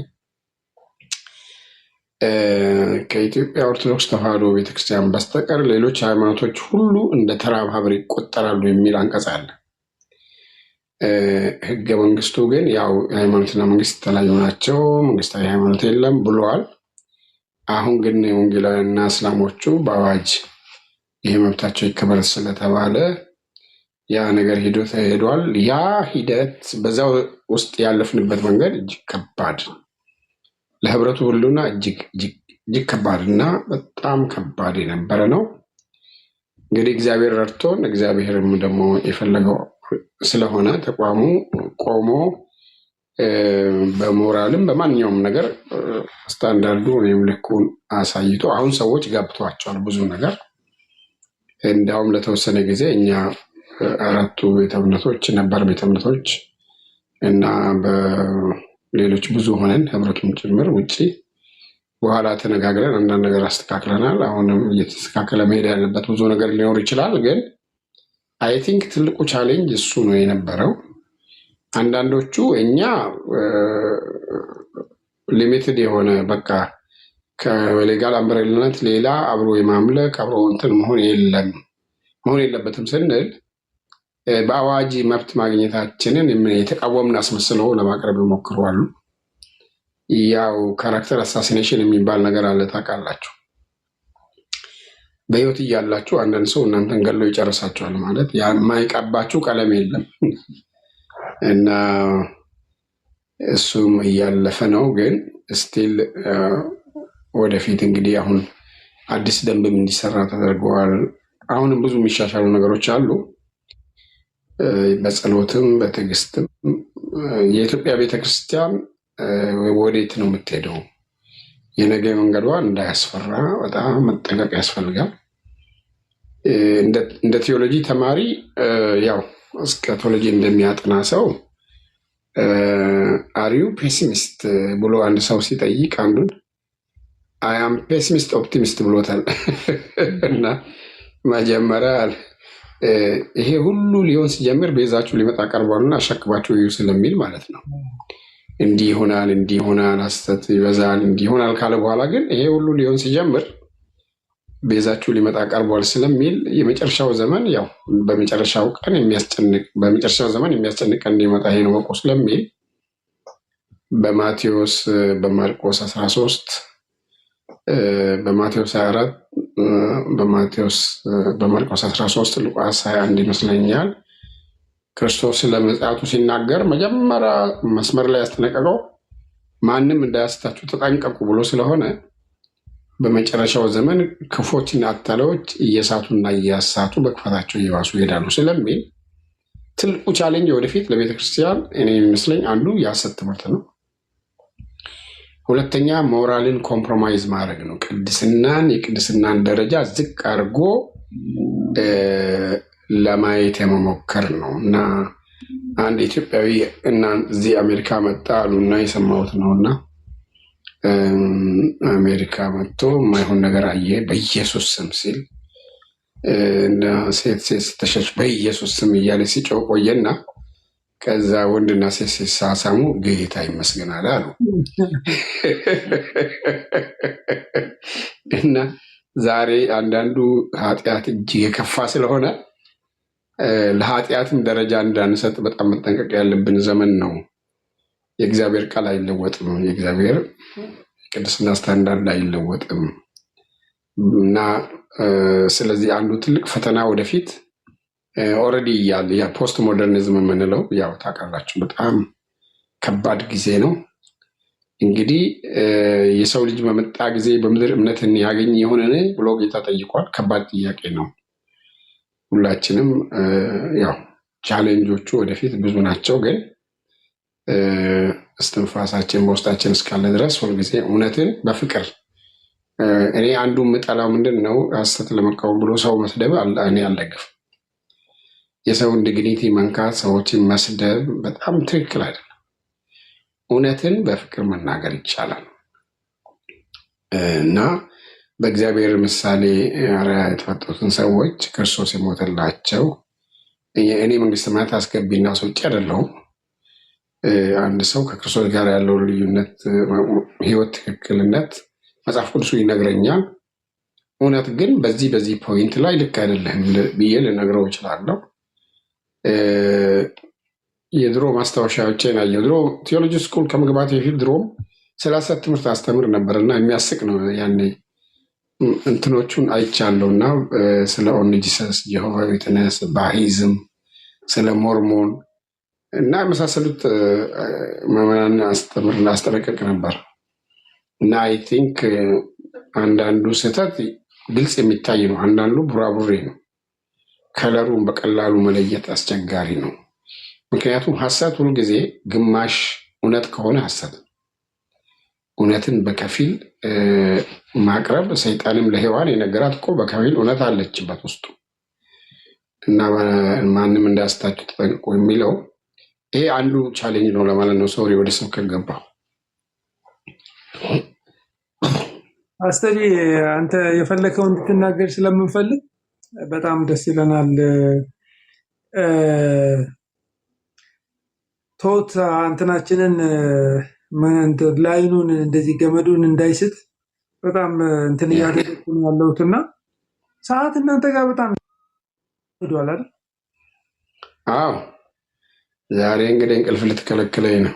Speaker 2: ከኢትዮጵያ ኦርቶዶክስ ተዋሕዶ ቤተክርስቲያን በስተቀር ሌሎች ሃይማኖቶች ሁሉ እንደ ተራ ማህበር ይቆጠራሉ የሚል አንቀጽ አለ። ሕገ መንግስቱ ግን ያው ሃይማኖትና መንግስት የተለያዩ ናቸው፣ መንግስታዊ ሃይማኖት የለም ብለዋል። አሁን ግን ወንጌላውያንና እስላሞቹ በአዋጅ ይህ መብታቸው ይከበር ስለተባለ ያ ነገር ሂዶ ተሄዷል። ያ ሂደት በዛ ውስጥ ያለፍንበት መንገድ እጅግ ከባድ ለህብረቱ ሁሉና እጅግ ከባድ እና በጣም ከባድ የነበረ ነው። እንግዲህ እግዚአብሔር ረድቶን እግዚአብሔርም ደግሞ የፈለገው ስለሆነ ተቋሙ ቆሞ በሞራልም በማንኛውም ነገር ስታንዳርዱ ወይም ልኩን አሳይቶ አሁን ሰዎች ገብቷቸዋል ብዙ ነገር። እንዲያውም ለተወሰነ ጊዜ እኛ አራቱ ቤተ እምነቶች ነበር ቤተ እምነቶች እና በሌሎች ብዙ ሆነን ህብረቱም ጭምር ውጭ በኋላ ተነጋግረን አንዳንድ ነገር አስተካክለናል። አሁንም እየተስተካከለ መሄድ ያለበት ብዙ ነገር ሊኖር ይችላል። ግን አይ ቲንክ ትልቁ ቻሌንጅ እሱ ነው የነበረው። አንዳንዶቹ እኛ ሊሚትድ የሆነ በቃ ከሌጋል አምብሬላነት ሌላ አብሮ የማምለክ አብሮ እንትን መሆን የለበትም ስንል በአዋጅ መብት ማግኘታችንን የተቃወምን አስመስለው ለማቅረብ ይሞክራሉ። ያው ካራክተር አሳሲኔሽን የሚባል ነገር አለ ታውቃላችሁ። በህይወት እያላችሁ አንዳንድ ሰው እናንተን ገለው ይጨርሳችኋል ማለት የማይቀባችሁ ቀለም የለም እና እሱም እያለፈ ነው። ግን ስቲል ወደፊት እንግዲህ አሁን አዲስ ደንብም እንዲሰራ ተደርገዋል። አሁንም ብዙ የሚሻሻሉ ነገሮች አሉ። በጸሎትም በትዕግስትም የኢትዮጵያ ቤተክርስቲያን ወዴት ነው የምትሄደው? የነገ መንገዷ እንዳያስፈራ በጣም መጠንቀቅ ያስፈልጋል። እንደ ቴዎሎጂ ተማሪ ያው እስከ ቴዎሎጂ እንደሚያጠና ሰው አሪዩ ፔሲሚስት ብሎ አንድ ሰው ሲጠይቅ አንዱን አያም ፔሲሚስት ኦፕቲሚስት ብሎታል። እና መጀመሪያ ይሄ ሁሉ ሊሆን ሲጀምር ቤዛችሁ ሊመጣ ቀርቧልና አሸክባችሁ እዩ ስለሚል ማለት ነው። እንዲህ ይሆናል፣ ሐሰት ይበዛል፣ እንዲህ ይሆናል ካለ በኋላ ግን ይሄ ሁሉ ሊሆን ሲጀምር ቤዛችሁ ሊመጣ ቀርቧል ስለሚል የመጨረሻው ዘመን ያው በመጨረሻው ዘመን የሚያስጨንቅ እንዲመጣ ይሄ ነው ወቁ ስለሚል በማርቆስ 13 በማቴዎስ 24 በማርቆስ 13 ሉቃስ 21 ይመስለኛል ክርስቶስ ስለምጽአቱ ሲናገር መጀመሪያ መስመር ላይ ያስጠነቀቀው ማንም እንዳያስታችሁ ተጠንቀቁ ብሎ ስለሆነ በመጨረሻው ዘመን ክፎችና አታላዮች እየሳቱና እያሳቱ በክፋታቸው እየባሱ ይሄዳሉ ስለሚል ትልቁ ቻሌንጅ ወደፊት ለቤተክርስቲያን እኔ የሚመስለኝ አንዱ የሐሰት ትምህርት ነው። ሁለተኛ ሞራልን ኮምፕሮማይዝ ማድረግ ነው። የቅድስናን ደረጃ ዝቅ አድርጎ ለማየት የመሞከር ነው እና አንድ ኢትዮጵያዊ እና እዚህ አሜሪካ መጣ አሉና የሰማሁት ነው እና አሜሪካ መጥቶ የማይሆን ነገር አየ በኢየሱስ ስም ሲል እና ሴት ስተሸች በኢየሱስ ስም እያለ ሲጮህ ቆየና ከዛ ወንድና ሴት ሲሳሳሙ ጌታ ይመስገናል አሉ። እና ዛሬ አንዳንዱ ኃጢአት እጅግ የከፋ ስለሆነ ለኃጢአትም ደረጃ እንዳንሰጥ በጣም መጠንቀቅ ያለብን ዘመን ነው። የእግዚአብሔር ቃል አይለወጥም። የእግዚአብሔር ቅድስና ስታንዳርድ አይለወጥም። እና ስለዚህ አንዱ ትልቅ ፈተና ወደፊት ኦልሬዲ ያለ የፖስት ሞደርኒዝም የምንለው ያው ታውቃላችሁ በጣም ከባድ ጊዜ ነው። እንግዲህ የሰው ልጅ በመጣ ጊዜ በምድር እምነትን ያገኝ የሆነን ብሎ ጌታ ጠይቋል። ከባድ ጥያቄ ነው። ሁላችንም ያው ቻሌንጆቹ ወደፊት ብዙ ናቸው፣ ግን እስትንፋሳችን በውስጣችን እስካለ ድረስ ሁልጊዜ እውነትን በፍቅር እኔ አንዱ የምጠላው ምንድን ነው ሐሰት ለመቃወም ብሎ ሰው መስደብ እኔ አልደግፍም። የሰውን ዲግኒቲ መንካት፣ ሰዎችን መስደብ በጣም ትክክል አይደለም። እውነትን በፍቅር መናገር ይቻላል እና በእግዚአብሔር ምሳሌ አርአያ የተፈጠሩትን ሰዎች ክርስቶስ የሞተላቸው እኔ መንግስተ ሰማያት አስገቢና አስወጪ አይደለሁም። አንድ ሰው ከክርስቶስ ጋር ያለው ልዩነት፣ ህይወት ትክክልነት መጽሐፍ ቅዱሱ ይነግረኛል። እውነት ግን በዚህ ፖይንት ላይ ልክ አይደለም ብዬ ልነግረው እችላለሁ። የድሮ ማስታወሻዎችን አየሁ። ድሮ ቴዎሎጂ ስኩል ከመግባት በፊት ድሮም ስለ ሐሰት ትምህርት አስተምር ነበር እና የሚያስቅ ነው። ያኔ እንትኖቹን አይቻለሁ እና ስለ ኦንሊ ጂሰስ፣ ጀሆቫ ዊትነስ፣ ባሂዝም፣ ስለ ሞርሞን እና የመሳሰሉት ምዕመናን አስጠነቅቅ ነበር እና አይ ቲንክ አንዳንዱ ስህተት ግልጽ የሚታይ ነው፣ አንዳንዱ ቡራቡሬ ነው። ከለሩን በቀላሉ መለየት አስቸጋሪ ነው። ምክንያቱም ሐሰት ሁልጊዜ ግማሽ እውነት ከሆነ ሐሰት፣ እውነትን በከፊል ማቅረብ ሰይጣንም ለሔዋን የነገራት እኮ በከፊል እውነት አለችበት ውስጡ እና ማንም እንዳያስታችሁ ተጠንቅቁ የሚለው ይሄ አንዱ ቻሌንጅ ነው ለማለት ነው። ሶሪ ወደ ሰው ከገባው
Speaker 1: አስተሪ አንተ የፈለከው እንድትናገር ስለምንፈልግ በጣም ደስ ይለናል። ቶት እንትናችንን ላይኑን እንደዚህ ገመዱን እንዳይስት በጣም እንትን እያደረኩ ነው ያለሁትና ሰዓት እናንተ ጋር በጣም ሄዷል አይደል?
Speaker 2: አዎ ዛሬ እንግዲህ እንቅልፍ ልትከለክለኝ ነው።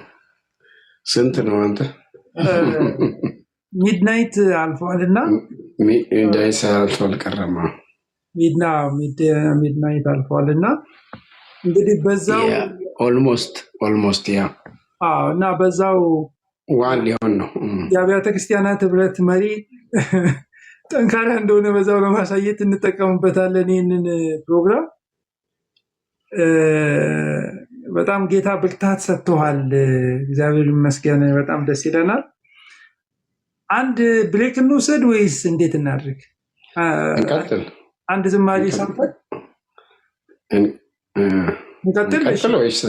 Speaker 2: ስንት ነው አንተ?
Speaker 1: ሚድናይት አልፏልና
Speaker 2: ሚድናይት አልፏል ቀረማ
Speaker 1: ሚድናይት አልፏልና እንግዲህ በዛው
Speaker 2: ኦልሞስት ያ
Speaker 1: እና በዛው
Speaker 2: ዋን ሊሆን ነው።
Speaker 1: የአብያተ ክርስቲያናት ህብረት መሪ ጠንካራ እንደሆነ በዛው ለማሳየት እንጠቀምበታለን ይህንን ፕሮግራም። በጣም ጌታ ብርታት ሰጥቶሃል። እግዚአብሔር ይመስገን። በጣም ደስ ይለናል። አንድ ብሬክ እንውሰድ ወይስ እንዴት እናድርግ?
Speaker 2: እንቀጥል።
Speaker 1: አንድ ዝማሬ ሰምተን እንቀጥል ወይስ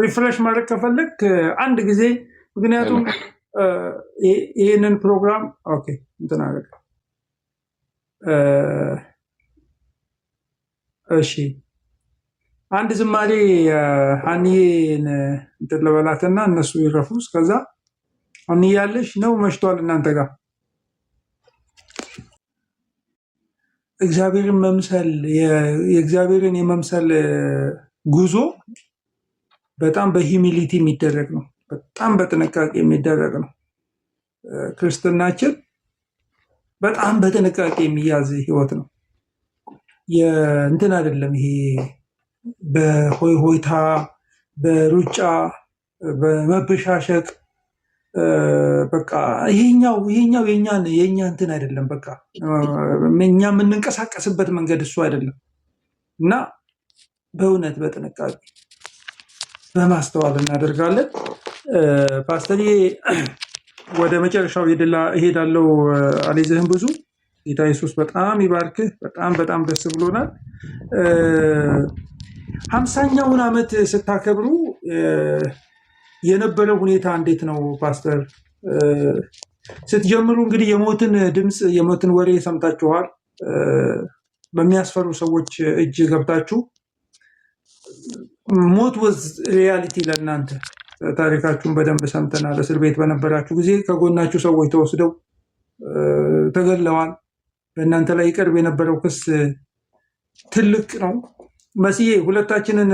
Speaker 1: ሪፍሬሽ ማድረግ ከፈለግ አንድ ጊዜ፣ ምክንያቱም ይህንን ፕሮግራም ኦኬ እንትን አደረግ። እሺ አንድ ዝማሬ ሀኒዬን እንትን ልበላትና እነሱ ይረፉ። እስከዛ ሀኒዬ ያለሽ ነው? መሽቷል እናንተ ጋር? እግዚአብሔርን መምሰል የእግዚአብሔርን የመምሰል ጉዞ በጣም በሂሚሊቲ የሚደረግ ነው። በጣም በጥንቃቄ የሚደረግ ነው። ክርስትናችን በጣም በጥንቃቄ የሚያዝ ህይወት ነው። እንትን አይደለም ይሄ በሆይ ሆይታ፣ በሩጫ፣ በመበሻሸቅ በቃ ይሄኛው የኛ እንትን አይደለም። በቃ እኛ የምንንቀሳቀስበት መንገድ እሱ አይደለም እና በእውነት በጥንቃቄ በማስተዋል እናደርጋለን። ፓስተር ወደ መጨረሻው እሄዳለሁ። አልይዝህም ብዙ። ጌታ ኢየሱስ በጣም ይባርክህ። በጣም ደስ ብሎናል። 50ኛውን ዓመት ስታከብሩ የነበረው ሁኔታ እንዴት ነው ፓስተር? ስትጀምሩ እንግዲህ የሞትን ድምፅ የሞትን ወሬ ሰምታችኋል። በሚያስፈሩ ሰዎች እጅ ገብታችሁ ሞት ወዝ ሪያሊቲ ለእናንተ ታሪካችሁን በደንብ ሰምተናል። እስር ቤት በነበራችሁ ጊዜ ከጎናችሁ ሰዎች ተወስደው ተገለዋል። በእናንተ ላይ ይቀርብ የነበረው ክስ ትልቅ ነው። መስዬ ሁለታችንን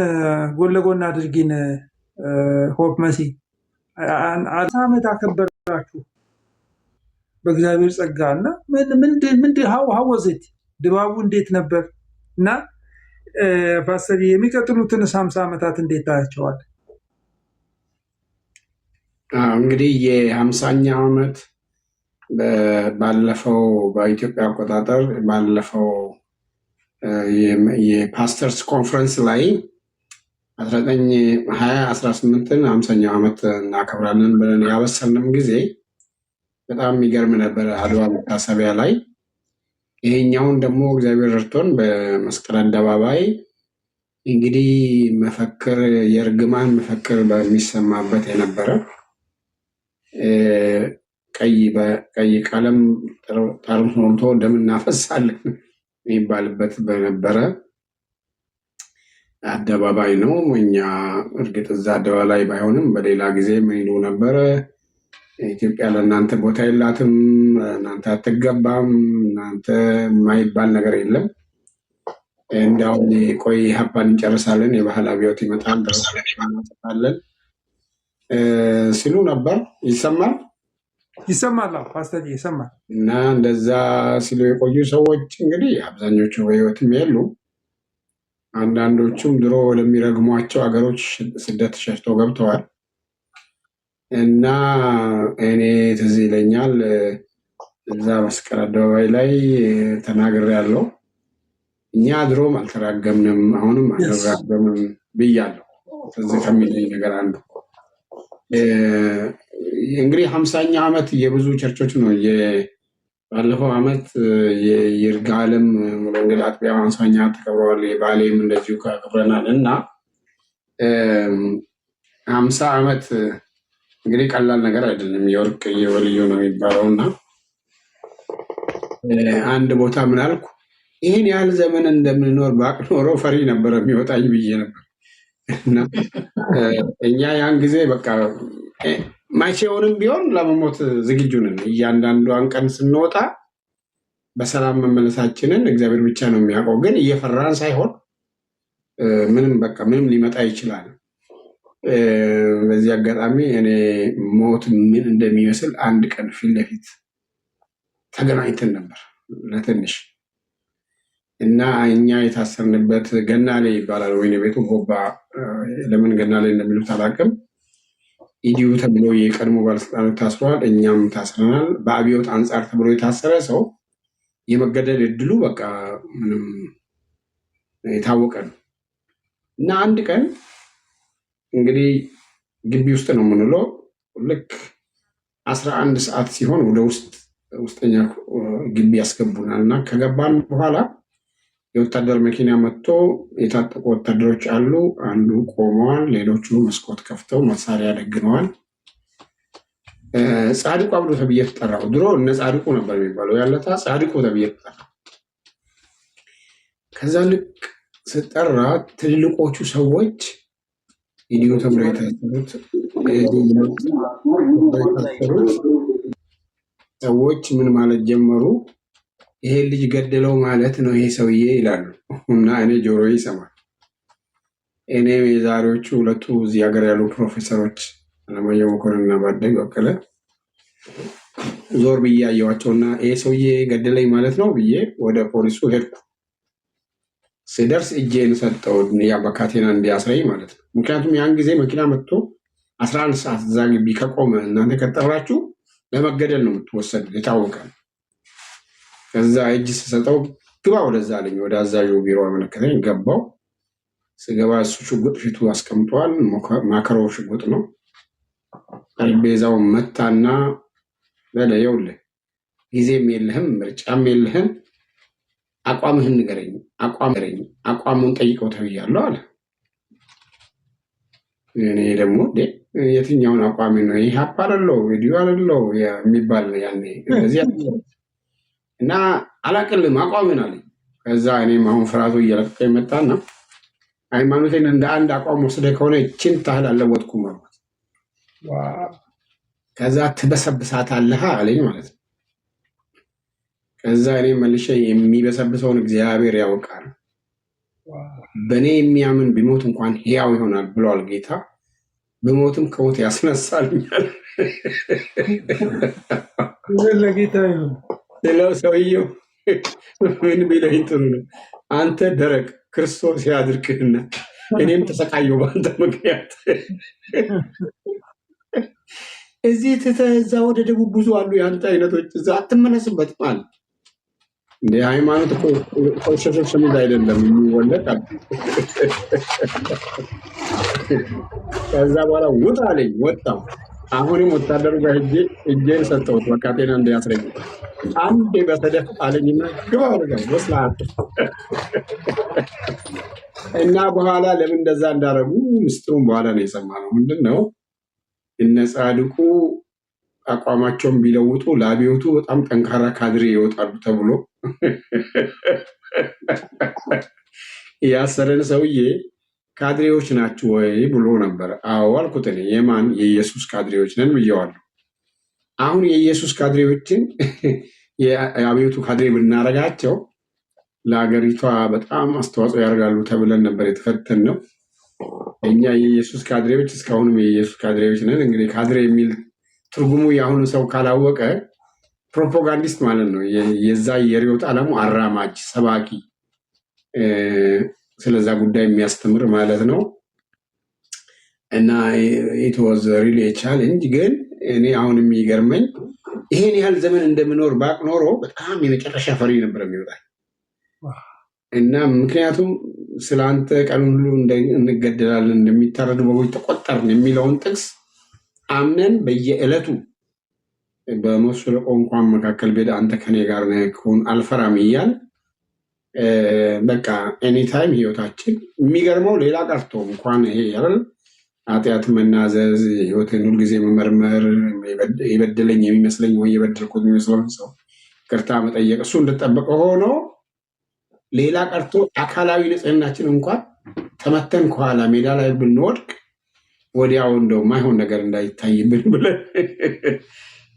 Speaker 1: ጎን ለጎን አድርጊን። ሆፕ መሲ 10 ዓመት አከበራችሁ በእግዚአብሔር ጸጋ እና ሀወዝት ድባቡ እንዴት ነበር? እና ፓስተር የሚቀጥሉትን 50 ዓመታት እንዴት ታያቸዋል?
Speaker 2: እንግዲህ የ50ኛው ዓመት ባለፈው በኢትዮጵያ አቆጣጠር ባለፈው የፓስተርስ ኮንፈረንስ ላይ 1918ን 50ኛው ዓመት እናከብራለን ብለን ያበሰርንም ጊዜ በጣም የሚገርም ነበር። አድዋ መታሰቢያ ላይ ይሄኛውን ደግሞ እግዚአብሔር ረድቶን በመስቀል አደባባይ እንግዲህ መፈክር የእርግማን መፈክር በሚሰማበት የነበረ ቀይ ቀለም ጠርሙስ ሞልቶ እንደምናፈሳለን የሚባልበት በነበረ አደባባይ ነው። እኛ እርግጥ እዛ አደባባይ ባይሆንም በሌላ ጊዜ ምን ይሉ ነበረ? ኢትዮጵያ ለእናንተ ቦታ የላትም፣ እናንተ አትገባም፣ እናንተ የማይባል ነገር የለም፣ እንዲያውም ቆይ ሀባን እንጨርሳለን፣ የባህል አብዮት ይመጣል እንጠፋለን ሲሉ ነበር። ይሰማል
Speaker 1: ይሰማል ፓስተር ይሰማል።
Speaker 2: እና እንደዛ ሲሉ የቆዩ ሰዎች እንግዲህ አብዛኞቹ በህይወትም የሉ፣ አንዳንዶቹም ድሮ ወደሚረግሟቸው ሀገሮች ስደት ሸሽተው ገብተዋል። እና እኔ ትዝ ይለኛል እዛ መስቀል አደባባይ ላይ ተናግሬያለሁ። እኛ ድሮም አልተራገምንም አሁንም አልተራገምም ብያለሁ። ትዝ ከሚለኝ ነገር አንዱ እንግዲህ 50ኛ ዓመት የብዙ ቸርቾች ነው። ባለፈው ዓመት የይርጋለም ወንጌል አጥቢያ 50ኛ ተከብረዋል። የባሌም እንደዚሁ አክብረናል። እና 50 ዓመት እንግዲህ ቀላል ነገር አይደለም። የወርቅ የወልዩ ነው የሚባለው። እና አንድ ቦታ ምን አልኩ፣ ይህን ያህል ዘመን እንደምንኖር ባቅ ኖሮ ፈሪ ነበረ የሚወጣኝ ብዬ ነበር። እና እኛ ያን ጊዜ በቃ ማይቼውንም ቢሆን ለመሞት ዝግጁ ነን። እያንዳንዷን ቀን ስንወጣ በሰላም መመለሳችንን እግዚአብሔር ብቻ ነው የሚያውቀው። ግን እየፈራን ሳይሆን ምንም ሊመጣ ይችላል። በዚህ አጋጣሚ እኔ ሞት ምን እንደሚመስል አንድ ቀን ፊት ለፊት ተገናኝተን ነበር ለትንሽ። እና እኛ የታሰርንበት ገናሌ ይባላል፣ ወይኔ ቤቱ ጎባ። ለምን ገናሌ እንደሚሉት አላውቅም። ኢዲዩ ተብሎ የቀድሞ ባለስልጣኖች ታስረዋል፣ እኛም ታስረናል። በአብዮት አንጻር ተብሎ የታሰረ ሰው የመገደል እድሉ በቃ ምንም የታወቀ ነው። እና አንድ ቀን እንግዲህ ግቢ ውስጥ ነው የምንውለው። ልክ 11 ሰዓት ሲሆን ወደ ውስጠኛ ግቢ ያስገቡናል። እና ከገባን በኋላ የወታደር መኪና መጥቶ የታጠቁ ወታደሮች አሉ። አንዱ ቆመዋል፣ ሌሎቹ መስኮት ከፍተው መሳሪያ ደግነዋል። ጻድቁ አብዶ ተብዬ ተጠራሁ። ድሮ እነ ጻድቁ ነበር የሚባለው፣ ያለታ ጻድቁ ተብዬ ተጠራሁ። ከዛ ልክ ስጠራ ትልልቆቹ ሰዎች ኢዲዮ ተብሎ የታሰሩት ሰዎች ምን ማለት ጀመሩ? ይሄ ልጅ ገደለው ማለት ነው ይሄ ሰውዬ ይላሉ። እና እኔ ጆሮዬ ይሰማል። እኔ የዛሬዎቹ ሁለቱ እዚህ ሀገር ያሉ ፕሮፌሰሮች አለማየሁ መኮንንና ባደግ በቀለ ዞር ብዬ አየኋቸውና ይሄ ሰውዬ ገደለኝ ማለት ነው ብዬ ወደ ፖሊሱ ሄድኩ። ስደርስ እጄን ሰጠው፣ ያ በካቴና እንዲያስረኝ ማለት ነው። ምክንያቱም ያን ጊዜ መኪና መጥቶ 11 ሰዓት እዛ ግቢ ከቆመ እናንተ ከጠራችሁ ለመገደል ነው የምትወሰዱ፣ የታወቀ ነው። ከዛ እጅ ስሰጠው ግባ ወደዛ አለኝ። ወደ አዛዡ ቢሮ አመለከተኝ። ገባው። ስገባ እሱ ሽጉጥ ፊቱ አስቀምጧል። ማከሮ ሽጉጥ ነው። ጠረጴዛው መታና በለ ይኸውልህ፣ ጊዜም የለህም ምርጫም የለህም፣ አቋምህን ንገረኝ፣ አቋሙን ጠይቀው ተብያለሁ አለ። እኔ ደግሞ የትኛውን አቋሚ ነው ይህ አባረለው ቪዲዮ አለለው የሚባል ያኔ እንደዚህ እና አላቅልም አቋምን አለኝ። ከዛ እኔም አሁን ፍርሃቱ እየለቀቀኝ መጣና ሃይማኖቴን እንደ አንድ አቋም ወስደ ከሆነ እችን ታህል አልለወጥኩም አልኩት። ከዛ ትበሰብሳታለህ አለኝ ማለት ነው። ከዛ እኔ መልሼ የሚበሰብሰውን እግዚአብሔር ያውቃል፣ በእኔ የሚያምን ቢሞት እንኳን ሕያው ይሆናል ብሏል ጌታ፣ በሞትም ከሞት ያስነሳልኛል
Speaker 1: ለጌታ ይሁን
Speaker 2: ስለው ሰውየው ምን ቢለኝ ጥሩ ነው፣ አንተ ደረቅ ክርስቶስ ያድርቅህና እኔም ተሰቃየሁ በአንተ ምክንያት። እዚህ ትተህ እዛ ወደ ደቡብ ብዙ አሉ የአንተ አይነቶች፣ እዛ አትመለስበትም አለ። እንደ ሃይማኖት ቆሸሸ ሸሚዝ አይደለም የሚወለድ አለ። ከዛ በኋላ ውጣ አለኝ፣ ወጣሁ። አሁንም ወታደሩ ጋር ሄጄ እጄን ሰጠሁት፣ በቃ ጤና እንዲያስረኝ አንዴ በሰደፍ አለኝና ግባ ወደጋ መስላት እና በኋላ ለምን እንደዛ እንዳረጉ ምስጢሩን በኋላ ነው የሰማነው። ምንድን ነው እነ ጻድቁ አቋማቸውን ቢለውጡ ለአብዮቱ በጣም ጠንካራ ካድሬ ይወጣሉ ተብሎ ያሰረን ሰውዬ ካድሬዎች ናችሁ ወይ ብሎ ነበር። አዎ አልኩት እኔ። የማን? የኢየሱስ ካድሬዎች ነን ብየዋለሁ። አሁን የኢየሱስ ካድሬዎችን የአብዮቱ ካድሬ ብናረጋቸው ለሀገሪቷ በጣም አስተዋጽኦ ያደርጋሉ ተብለን ነበር የተፈተን ነው። እኛ የኢየሱስ ካድሬዎች እስካሁንም የኢየሱስ ካድሬዎች ነን። እንግዲህ ካድሬ የሚል ትርጉሙ የአሁኑ ሰው ካላወቀ ፕሮፓጋንዲስት ማለት ነው። የዛ የርዕዮተ ዓለሙ አራማጅ ሰባኪ፣ ስለዛ ጉዳይ የሚያስተምር ማለት ነው። እና ኢት ዋዝ ሪሊ ቻሌንጅ። ግን እኔ አሁን የሚገርመኝ ይሄን ያህል ዘመን እንደምኖር ባቅ ኖሮ በጣም የመጨረሻ ፈሪ ነበር የሚወጣል። እና ምክንያቱም ስለ አንተ ቀኑን ሁሉ እንገደላለን እንደሚታረዱ በጎች ተቆጠርን የሚለውን ጥቅስ አምነን በየዕለቱ በሞት ሸለቆ እንኳን መካከል ቤት አንተ ከኔ ጋር ነህ ከሆን አልፈራም እያል በቃ ኤኒታይም ህይወታችን የሚገርመው ሌላ ቀርቶ እንኳን ይሄ ያል ኃጢአት መናዘዝ፣ ህይወትን ሁልጊዜ መመርመር፣ የበደለኝ የሚመስለኝ ወይ የበደልኩት የሚመስለውን ሰው ይቅርታ መጠየቅ፣ እሱ እንደጠበቀ ሆኖ ሌላ ቀርቶ አካላዊ ንጽህናችን እንኳን ተመተን ከኋላ ሜዳ ላይ ብንወድቅ ወዲያው እንደው ማይሆን ነገር እንዳይታይብን ብለን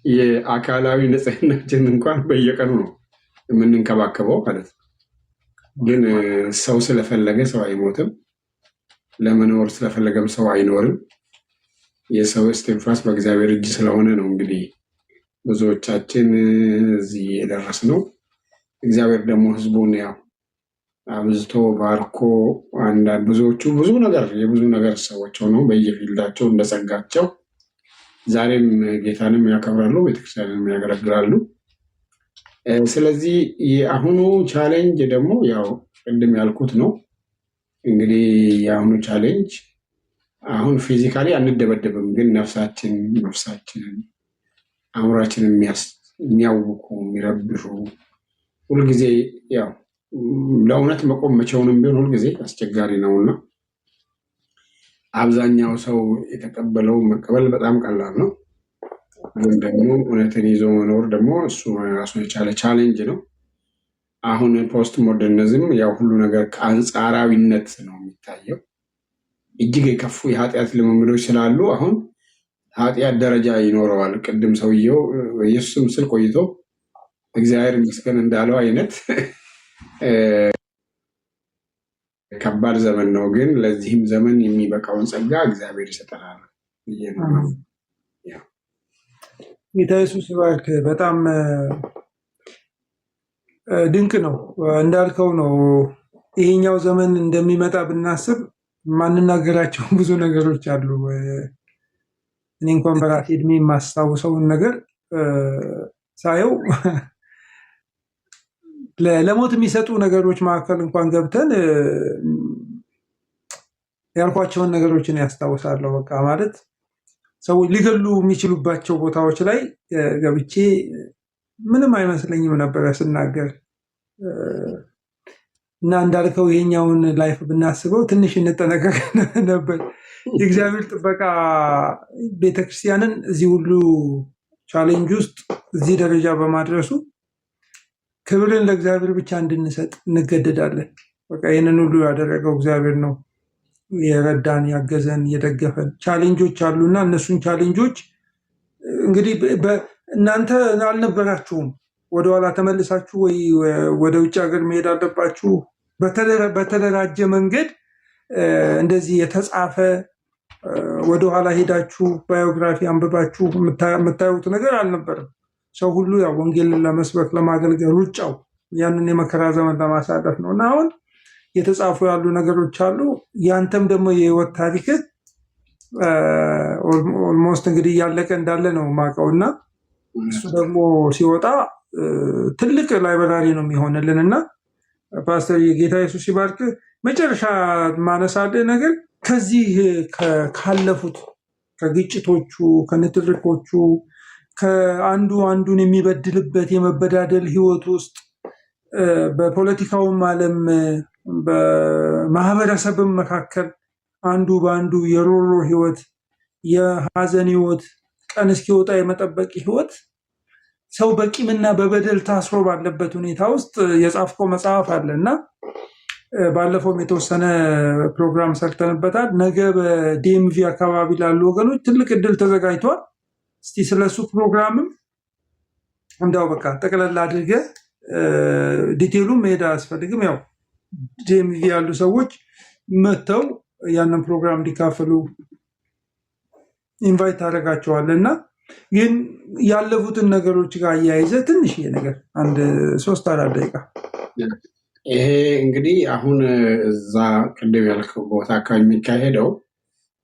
Speaker 2: የአካላዊ ንጽህናችን እንኳን በየቀኑ ነው የምንንከባከበው ማለት ነው። ግን ሰው ስለፈለገ ሰው አይሞትም፣ ለመኖር ስለፈለገም ሰው አይኖርም። የሰው እስትንፋስ በእግዚአብሔር እጅ ስለሆነ ነው እንግዲህ ብዙዎቻችን እዚህ የደረስነው። እግዚአብሔር ደግሞ ህዝቡን ያው አብዝቶ ባርኮ አንዳንድ ብዙዎቹ የብዙ ነገር ሰዎች ሆነው በየፊልዳቸው እንደጸጋቸው ዛሬም ጌታንም ያከብራሉ፣ ቤተክርስቲያንም ያገለግላሉ። ስለዚህ የአሁኑ ቻሌንጅ ደግሞ ያው ቅድም ያልኩት ነው እንግዲህ የአሁኑ ቻሌንጅ አሁን ፊዚካሊ አንደበደብም፣ ግን ነፍሳችንን አእምሯችንን የሚያውኩ የሚረብሹ ሁልጊዜ ያው ለእውነት መቆም መቼውንም ቢሆን ሁልጊዜ አስቸጋሪ ነውና አብዛኛው ሰው የተቀበለው መቀበል በጣም ቀላል ነው። ግን ደግሞ እውነትን ይዞ መኖር ደግሞ እሱ ራሱን የቻለ ቻሌንጅ ነው። አሁን ፖስት ሞደርኒዝም ያው ሁሉ ነገር ከአንጻራዊነት ነው የሚታየው። እጅግ የከፉ የኃጢአት ልምምዶች ስላሉ አሁን ኃጢአት ደረጃ ይኖረዋል። ቅድም ሰውየው ኢየሱስም ስል ቆይቶ እግዚአብሔር ይመስገን እንዳለው አይነት ከባድ ዘመን ነው። ግን ለዚህም ዘመን የሚበቃውን ጸጋ እግዚአብሔር ይሰጠናል።
Speaker 1: ጌታ ኢየሱስ ይባርክ። በጣም ድንቅ ነው እንዳልከው ነው። ይሄኛው ዘመን እንደሚመጣ ብናስብ ማንናገራቸው ብዙ ነገሮች አሉ። እኔ እንኳን በራሴ እድሜ የማስታውሰውን ነገር ሳየው ለሞት የሚሰጡ ነገሮች መካከል እንኳን ገብተን ያልኳቸውን ነገሮችን ያስታውሳለሁ። በቃ ማለት ሰዎች ሊገሉ የሚችሉባቸው ቦታዎች ላይ ገብቼ ምንም አይመስለኝም ነበረ ስናገር እና እንዳልከው ይሄኛውን ላይፍ ብናስበው ትንሽ እንጠነቀቅ ነበር። የእግዚአብሔር ጥበቃ ቤተክርስቲያንን እዚህ ሁሉ ቻሌንጅ ውስጥ እዚህ ደረጃ በማድረሱ ክብርን ለእግዚአብሔር ብቻ እንድንሰጥ እንገደዳለን። በቃ ይህንን ሁሉ ያደረገው እግዚአብሔር ነው። የረዳን ያገዘን የደገፈን ቻሌንጆች አሉና እነሱን ቻሌንጆች እንግዲህ እናንተ አልነበራችሁም። ወደኋላ ተመልሳችሁ ወይ ወደ ውጭ ሀገር መሄድ አለባችሁ። በተደራጀ መንገድ እንደዚህ የተጻፈ ወደኋላ ሄዳችሁ ባዮግራፊ አንብባችሁ የምታዩት ነገር አልነበረም። ሰው ሁሉ ያው ወንጌልን ለመስበክ ለማገልገል ሩጫው ያንን የመከራ ዘመን ለማሳለፍ ነው እና አሁን የተጻፉ ያሉ ነገሮች አሉ። ያንተም ደግሞ የህይወት ታሪክ ኦልሞስት እንግዲህ እያለቀ እንዳለ ነው የማውቀው እና እሱ ደግሞ ሲወጣ ትልቅ ላይብራሪ ነው የሚሆንልን እና ፓስተር የጌታ ኢየሱስ ይባርክ። መጨረሻ ማነሳልህ ነገር ከዚህ ካለፉት ከግጭቶቹ ከንትርኮቹ ከአንዱ አንዱን የሚበድልበት የመበዳደል ህይወት ውስጥ በፖለቲካውም ዓለም በማህበረሰብም መካከል አንዱ በአንዱ የሮሮ ህይወት የሀዘን ህይወት ቀን እስኪወጣ የመጠበቅ ህይወት ሰው በቂምና በበደል ታስሮ ባለበት ሁኔታ ውስጥ የጻፍከው መጽሐፍ አለ እና ባለፈውም የተወሰነ ፕሮግራም ሰርተንበታል። ነገ በዲኤምቪ አካባቢ ላሉ ወገኖች ትልቅ እድል ተዘጋጅቷል። እስቲ ስለሱ ፕሮግራምም እንዳው በቃ ጠቅላላ አድርገህ ዲቴይሉም መሄድ አያስፈልግም። ያው ዲኤምቪ ያሉ ሰዎች መጥተው ያንን ፕሮግራም እንዲካፈሉ ኢንቫይት ታደርጋቸዋለህ እና ግን ያለፉትን ነገሮች ጋር አያይዘ ትንሽ ነገር አንድ 3-4 ደቂቃ።
Speaker 2: ይሄ እንግዲህ አሁን እዛ ቅድም ያልከው ቦታ አካባቢ የሚካሄደው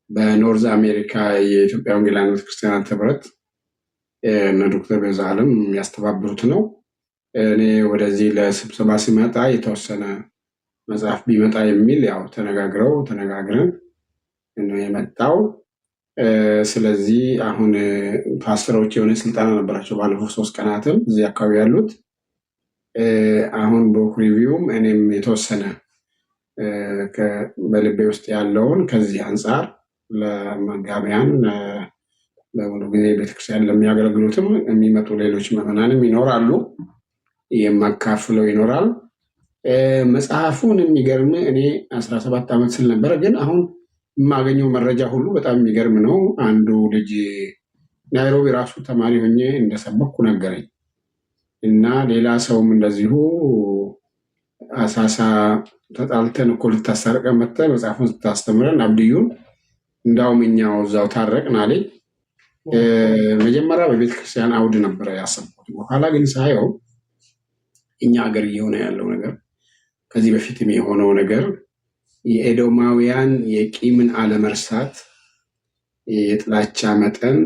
Speaker 2: በኖርዝ አሜሪካ የኢትዮጵያ ወንጌላውያን ቤተክርስቲያናት ህብረት እነ ዶክተር ቤዛለም የሚያስተባብሩት ነው። እኔ ወደዚህ ለስብሰባ ሲመጣ የተወሰነ መጽሐፍ ቢመጣ የሚል ያው ተነጋግረን ነው የመጣው። ስለዚህ አሁን ፓስተሮች የሆነ ስልጠና ነበራቸው ባለፉት 3 ቀናትም እዚህ አካባቢ ያሉት። አሁን በቡክ ሪቪውም እኔም የተወሰነ በልቤ ውስጥ ያለውን ከዚህ አንጻር ለመጋቢያን በሙሉ ጊዜ ቤተክርስቲያን ለሚያገለግሉትም የሚመጡ ሌሎች ምዕመናንም ይኖራሉ፣ የማካፍለው ይኖራል። መጽሐፉን የሚገርም እኔ 17 ዓመት ስል ነበረ፣ ግን አሁን የማገኘው መረጃ ሁሉ በጣም የሚገርም ነው። አንዱ ልጅ ናይሮቢ ራሱ ተማሪ ሆኜ እንደሰበኩ ነገረኝ እና ሌላ ሰውም እንደዚሁ አሳሳ ተጣልተን እኮ ልታስታርቀን መጥተህ መጽሐፉን ስታስተምረን አብድዩን እንዳውም እኛው እዛው ታረቅን አለኝ። መጀመሪያ በቤተክርስቲያን አውድ ነበረ ያሰብኩት። በኋላ ግን ሳየው እኛ ሀገር እየሆነ ያለው ነገር ከዚህ በፊትም የሆነው ነገር የኤዶማውያን የቂምን አለመርሳት፣ የጥላቻ መጠን፣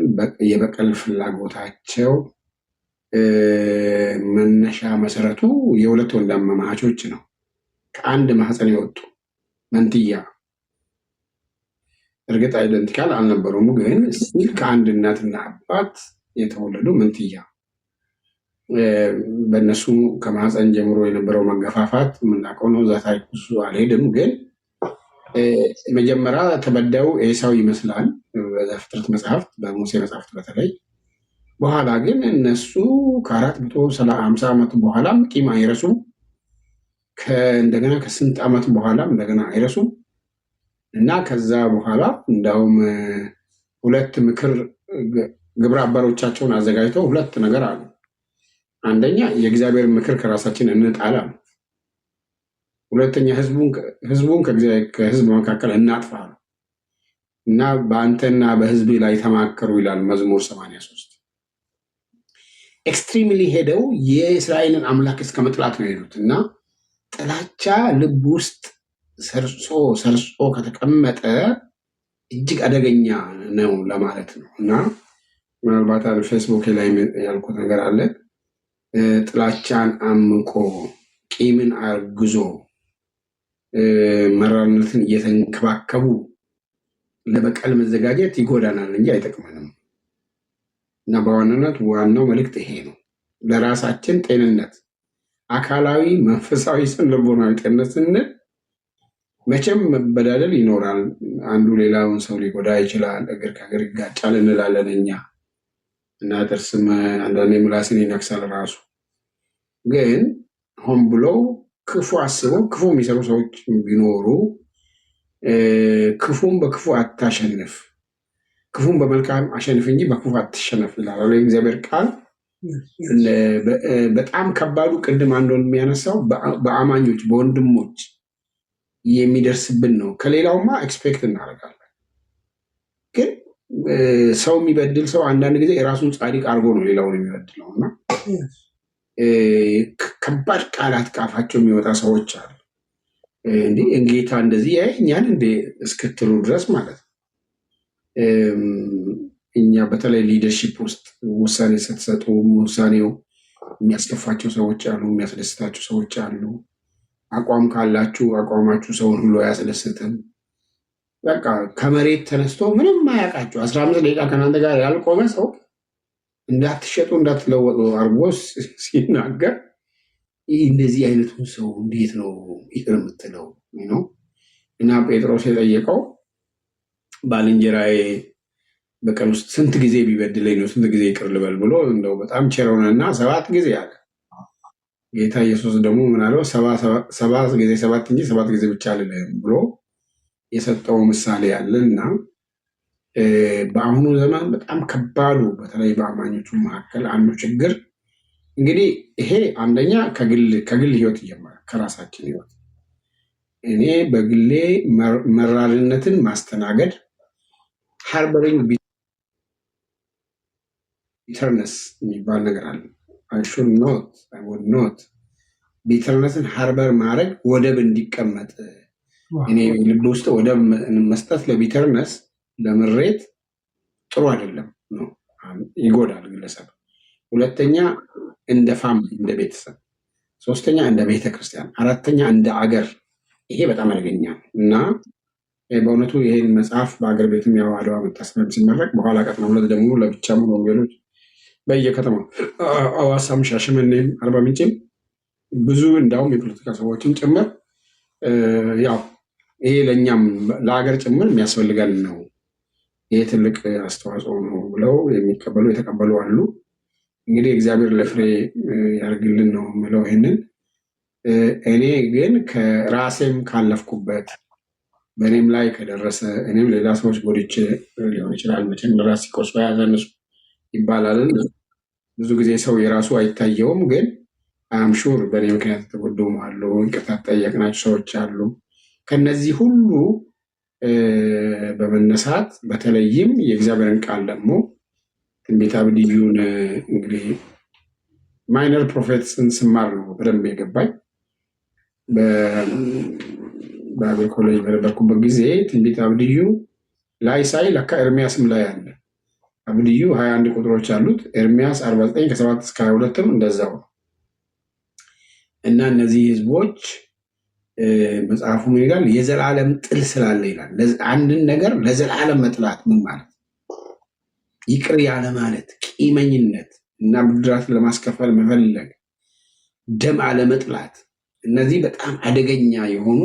Speaker 2: የበቀል ፍላጎታቸው መነሻ መሰረቱ የሁለት ወንድማማቾች ነው። ከአንድ ማህፀን የወጡ መንትያ፣ እርግጥ አይደንቲካል አልነበሩም፣ ግን ስቲል ከአንድ እናትና አባት የተወለዱ መንትያ። በእነሱ ከማህፀን ጀምሮ የነበረው መገፋፋት የምናውቀው ነው። እዛ ታሪክ ብዙ አልሄድም፣ ግን መጀመሪያ ተበዳዩ ኤሳው ይመስላል በዘፍጥረት መጽሐፍት፣ በሙሴ መጽሐፍት በተለይ። በኋላ ግን እነሱ ከ450 ዓመት በኋላም ቂም አይረሱም። እንደገና ከስንት ዓመት በኋላም እንደገና አይረሱም እና ከዛ በኋላ እንዳውም 2 ምክር ግብረ አበሮቻቸውን አዘጋጅተው 2 ነገር አሉ። አንደኛ የእግዚአብሔር ምክር ከራሳችን እንጣላ፣ ሁለተኛ ህዝቡን ከህዝብ መካከል እናጥፋ እና በአንተና በህዝብ ላይ ተማከሩ ይላል መዝሙር 83። ኤክስትሪምሊ ሄደው የእስራኤልን አምላክ እስከ መጥላት ነው የሄዱት እና ጥላቻ ልብ ውስጥ ሰርጾ ከተቀመጠ እጅግ አደገኛ ነው ለማለት ነው። እና ምናልባት ፌስቡክ ላይ ያልኩት ነገር አለ። ጥላቻን አምቆ ቂምን አርግዞ መራርነትን እየተንከባከቡ ለበቀል መዘጋጀት ይጎዳናል እንጂ አይጠቅመንም። እና በዋናነት ዋናው መልእክት ይሄ ነው። ለራሳችን ጤንነት፣ አካላዊ፣ መንፈሳዊ፣ ስነልቦናዊ ጤንነት ስንል መቼም መበዳደል ይኖራል። አንዱ ሌላውን ሰው ሊጎዳ ይችላል። እግር ከእግር ይጋጫል እንላለን እኛ እና ጥርስም አንዳንዴ ምላስን ይነክሳል ራሱ። ግን ሆን ብሎ ክፉ አስበው ክፉ የሚሰሩ ሰዎች ቢኖሩ ክፉን በክፉ አታሸንፍ፣ ክፉን በመልካም አሸንፍ እንጂ በክፉ አትሸነፍ ይላል የእግዚአብሔር ቃል። በጣም ከባዱ ቅድም አንዱ የሚያነሳው በአማኞች በወንድሞች የሚደርስብን ነው። ከሌላውማ ኤክስፔክት እናደርጋለን፣ ግን ሰው የሚበድል ሰው አንዳንድ ጊዜ የራሱን ጻድቅ አድርጎ ነው ሌላውን የሚበድለው እና ከባድ ቃላት ከአፋቸው የሚወጣ ሰዎች አሉ። እንዲህ ጌታ እንደዚህ ያየኛል እንደ እስክትሉ ድረስ ማለት ነው። እኛ በተለይ ሊደርሺፕ ውስጥ ውሳኔ ስትሰጡ ውሳኔው የሚያስከፋቸው ሰዎች አሉ፣ የሚያስደስታቸው ሰዎች አሉ። አቋም ካላችሁ አቋማችሁ ሰውን ሁሉ አያስደስትም። በቃ ከመሬት ተነስቶ ምንም አያውቃችሁ 15 ደቂቃ ከእናንተ ጋር ያልቆመ ሰው እንዳትሸጡ እንዳትለወጡ አርጎ ሲናገር እንደዚህ አይነቱን ሰው እንዴት ነው ይቅር የምትለው ነው? እና ጴጥሮስ የጠየቀው ባልንጀራዬ በቀን ውስጥ ስንት ጊዜ ቢበድለኝ ነው ስንት ጊዜ ይቅር ልበል ብሎ እንደው በጣም ቸረውንና 7 ጊዜ አለ። ጌታ ኢየሱስ ደግሞ ምናለው 7 ጊዜ 7 እንጂ 7 ጊዜ ብቻ አልልህም ብሎ የሰጠው ምሳሌ አለ። እና በአሁኑ ዘመን በጣም ከባዱ በተለይ በአማኞቹ መካከል አንዱ ችግር እንግዲህ ይሄ አንደኛ ከግል ህይወት ይጀምራል፣ ከራሳችን ህይወት። እኔ በግሌ መራርነትን ማስተናገድ ሃርበሪንግ ቢተርነስ የሚባል ነገር አለ። አይ ሹድ ኖት አይ ውድ ኖት ቢተርነስን ሃርበር ማድረግ ወደብ እንዲቀመጥ እኔ ልብ ውስጥ ወደብ መስጠት ለቢተርነስ ለምሬት ጥሩ አይደለም ነው፣ ይጎዳል ግለሰብ። ሁለተኛ እንደ ፋሚሊ እንደ ቤተሰብ፣ ሶስተኛ እንደ ቤተክርስቲያን፣ አራተኛ እንደ አገር። ይሄ በጣም አደገኛ እና በእውነቱ ይሄን መጽሐፍ በአገር ቤትም ያው አድዋ መታሰቢያ ሲመረቅ በኋላ ቀጥና ሁለት ደግሞ ለብቻም ወንጌሎች በየከተማው አዋሳም፣ ሻሸመኔም፣ አርባ ምንጭም ብዙ እንዳውም የፖለቲካ ሰዎችን ጭምር ያው ይሄ ለእኛም ለሀገር ጭምር የሚያስፈልጋል ነው፣ ይሄ ትልቅ አስተዋጽኦ ነው ብለው የሚቀበሉ የተቀበሉ አሉ። እንግዲህ እግዚአብሔር ለፍሬ ያርግልን ነው የምለው ይሄንን። እኔ ግን ከራሴም ካለፍኩበት በእኔም ላይ ከደረሰ እኔም ሌላ ሰዎች ጎድቼ ሊሆን ይችላል። መቼም ለራስ ሲቆስባ ያዘንሱ ይባላል። ብዙ ጊዜ ሰው የራሱ አይታየውም፣ ግን አምሹር በእኔ ምክንያት የተጎዱም አሉ፣ ይቅርታ ጠየቅናቸው ሰዎች አሉ። ከነዚህ ሁሉ በመነሳት በተለይም የእግዚአብሔርን ቃል ደግሞ ትንቢተ አብድዩን እንግዲህ ማይነር ፕሮፌትስን ስማር ነው በደንብ የገባኝ። በአገር ኮሌጅ በነበርኩበት ጊዜ ትንቢተ አብድዩ ላይ ሳይ ለካ ኤርሚያስም ላይ አለ። አብድዩ 21 ቁጥሮች አሉት። ኤርሚያስ 49 ከ7 እስከ 22ም እንደዛው ነው። እና እነዚህ ህዝቦች መጽሐፉ ምን ይላል? የዘላለም ጥል ስላለ ይላል። አንድን ነገር ለዘላለም መጥላት ምን ማለት? ይቅር ያለ ማለት፣ ቂመኝነት እና ብድራትን ለማስከፈል መፈለግ፣ ደም አለመጥላት፣ እነዚህ በጣም አደገኛ የሆኑ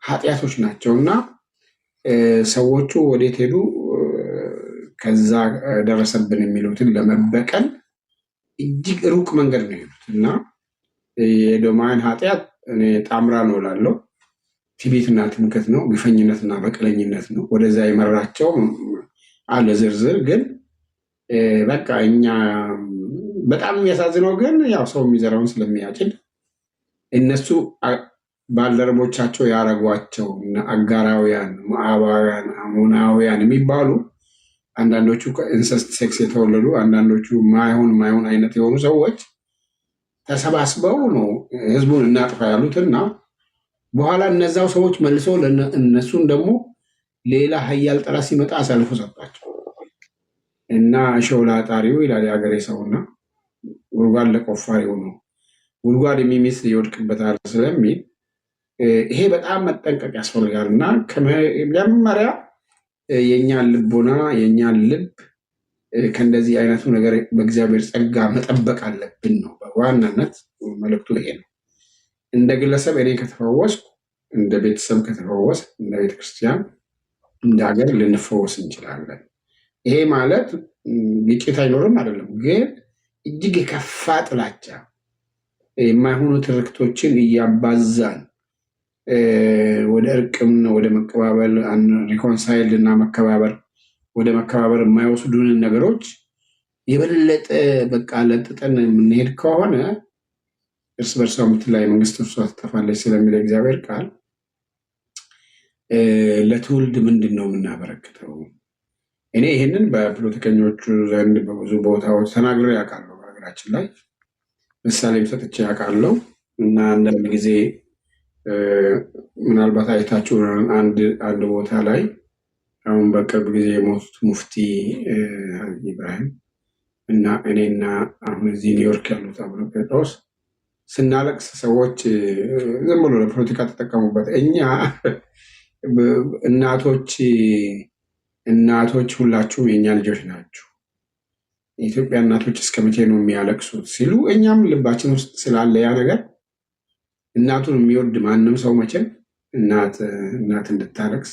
Speaker 2: ኃጢአቶች ናቸው። እና ሰዎቹ ወዴት ሄዱ? ከዛ ደረሰብን የሚሉትን ለመበቀል እጅግ ሩቅ መንገድ ነው የሄዱት። እና የኤዶማውያን ኃጢአት እኔ ጣምራ ነው እላለሁ። ትዕቢትና ትምክህት ነው፣ ግፈኝነትና በቀለኝነት ነው። ወደዛ የመራቸው አለ ዝርዝር። ግን በቃ እኛ በጣም የሚያሳዝነው ግን ያው ሰው የሚዘራውን ስለሚያጭድ እነሱ ባልደረቦቻቸው ያረጓቸው አጋራውያን፣ ሞዓባውያን፣ አሞናውያን የሚባሉ አንዳንዶቹ ከኢንሰስት ሴክስ የተወለዱ አንዳንዶቹ ማይሆን አይነት የሆኑ ሰዎች ተሰባስበው ነው ህዝቡን እናጥፋ ያሉትና በኋላ እነዛው ሰዎች መልሰው እነሱን ደግሞ ሌላ ሀያል ጠላት ሲመጣ አሳልፎ ሰጣቸው እና ሾላ ጣሪው ይላል የሀገሬ ሰውና ጉድጓድ ለቆፋሪው ነው ጉድጓድ የሚሚስ ይወድቅበታል ስለሚል ይሄ በጣም መጠንቀቅ ያስፈልጋል። እና ከመጀመሪያ የእኛን ልቦና የእኛን ልብ ከእንደዚህ አይነቱ ነገር በእግዚአብሔር ጸጋ መጠበቅ አለብን ነው በዋናነት መልእክቱ ይሄ ነው። እንደ ግለሰብ እኔ ከተፈወስኩ፣ እንደ ቤተሰብ ከተፈወስ፣ እንደ ቤተክርስቲያን፣ እንደ ሀገር ልንፈወስ እንችላለን። ይሄ ማለት ግጭት አይኖርም አይደለም፣ ግን እጅግ የከፋ ጥላቻ፣ የማይሆኑ ትርክቶችን እያባዛን ወደ እርቅም ወደ መቀባበል ሪኮንሳይል እና መከባበር ወደ መከባበር የማይወስዱንን ነገሮች የበለጠ በቃ ለጥጠን የምንሄድ ከሆነ እርስ በርሷ የምትላይ መንግስት እርሷ ትጠፋለች ስለሚል እግዚአብሔር ቃል ለትውልድ ምንድን ነው የምናበረክተው? እኔ ይህንን በፖለቲከኞቹ ዘንድ በብዙ ቦታዎች ተናግሬ ያውቃለሁ። በሀገራችን ላይ ምሳሌም ሰጥቼ ያውቃለሁ እና አንዳንድ ጊዜ ምናልባት አይታችሁ አንድ ቦታ ላይ አሁን በቅርብ ጊዜ የሞቱት ሙፍቲ ኢብራሂም እና እኔና አሁን እዚህ ኒውዮርክ ያሉት አቡነ ጴጥሮስ ስናለቅስ ሰዎች ዝም ብሎ ለፖለቲካ ተጠቀሙበት። እኛ እናቶች ሁላችሁም የእኛ ልጆች ናችሁ፣ የኢትዮጵያ እናቶች እስከ መቼ ነው የሚያለቅሱት ሲሉ እኛም ልባችን ውስጥ ስላለ ያ ነገር እናቱን የሚወድ ማንም ሰው መቼም እናት እንድታለቅስ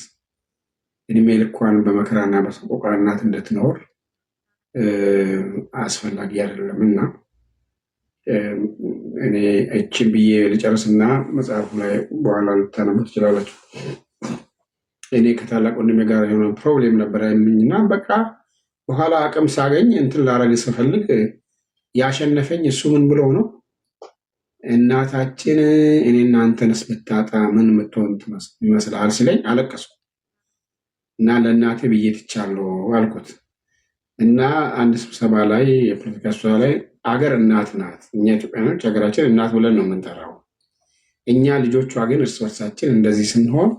Speaker 2: እድሜ ልኳን በመከራና በሰቆቃ እናት እንድትኖር አስፈላጊ አይደለም እና እኔ እችን ብዬ ልጨርስና መጽሐፉ ላይ በኋላ ልታነቡ ትችላላችሁ። እኔ ከታላቅ ወንድሜ ጋር የሆነ ፕሮብሌም ነበረ እና በቃ በኋላ አቅም ሳገኝ እንትን ላረግ ስፈልግ ያሸነፈኝ እሱ ምን ብሎ ነው እናታችን እኔና አንተንስ ብታጣ ምን ምትሆን ይመስልሃል ሲለኝ አለቀስኩ እና ለእናቴ ብዬ ትቻለሁ አልኩት። እና አንድ ስብሰባ ላይ የፖለቲካ ስብሰባ ላይ አገር እናት ናት፣ እኛ ኢትዮጵያኖች ሀገራችን እናት ብለን ነው የምንጠራው። እኛ ልጆቿ ግን እርስ በርሳችን እንደዚህ ስንሆን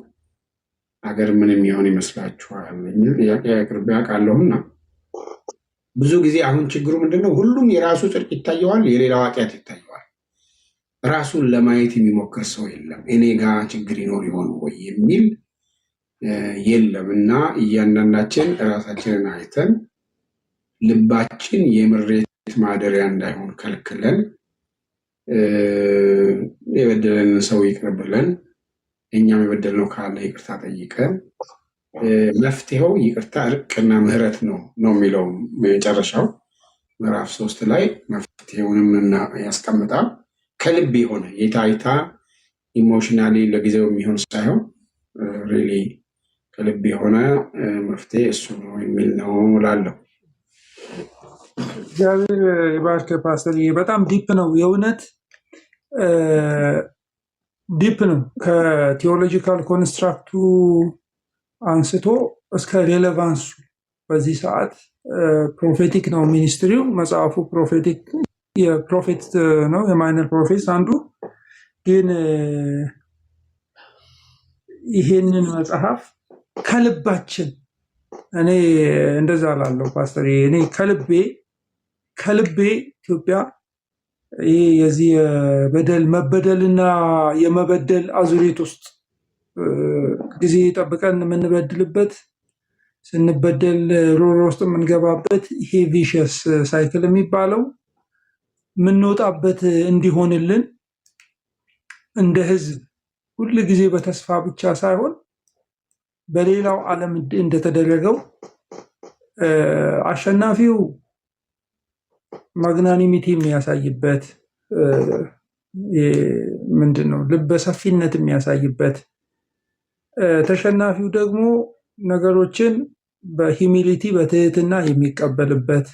Speaker 2: አገር ምን የሚሆን ይመስላችኋል የሚል ጥያቄ አቅርቤ አውቃለሁና ብዙ ጊዜ አሁን ችግሩ ምንድነው? ሁሉም የራሱ ጽድቅ ይታየዋል፣ የሌላው ኃጢአት ይታየዋል። ራሱን ለማየት የሚሞክር ሰው የለም። እኔ ጋር ችግር ይኖር ይሆን ወይ የሚል የለም እና እያንዳንዳችን ራሳችንን አይተን ልባችን የምሬት ማደሪያ እንዳይሆን ከልክለን የበደለንን ሰው ይቅር ብለን እኛም የበደልነው ካለ ይቅርታ ጠይቀን መፍትሄው ይቅርታ እርቅና ምህረት ነው የሚለው የመጨረሻው ምዕራፍ 3 ላይ መፍትሄውንም ያስቀምጣል። ከልብ የሆነ የታይታ ኢሞሽናሊ ለጊዜው የሚሆን ሳይሆን ሪሊ ከልብ የሆነ መፍትሄ እሱ ነው የሚል ነው እላለሁ።
Speaker 1: እግዚአብሔር የባርክ ፓስተር። በጣም ዲፕ ነው የእውነት ዲፕ ነው። ከቴዎሎጂካል ኮንስትራክቱ አንስቶ እስከ ሬሌቫንሱ በዚህ ሰዓት ፕሮፌቲክ ነው ሚኒስትሪው። መጽሐፉ ፕሮፌቲክ የፕሮፌት ነው የማይነር ፕሮፌትስ አንዱ ግን ይሄንን መጽሐፍ ከልባችን እኔ እንደዛ ላለው ፓስተር እኔ ከልቤ ኢትዮጵያ ይሄ የዚህ መበደልና የመበደል አዙሪት ውስጥ ጊዜ ጠብቀን የምንበድልበት ስንበደል ሮሮ ውስጥ የምንገባበት ይሄ ቪሸስ ሳይክል የሚባለው የምንወጣበት እንዲሆንልን እንደ ህዝብ ሁል ጊዜ በተስፋ ብቻ ሳይሆን በሌላው ዓለም እንደተደረገው አሸናፊው ማግናኒሚቲ የሚያሳይበት ምንድነው ልበሰፊነት የሚያሳይበት ተሸናፊው ደግሞ ነገሮችን በሂዩሚሊቲ በትህትና የሚቀበልበት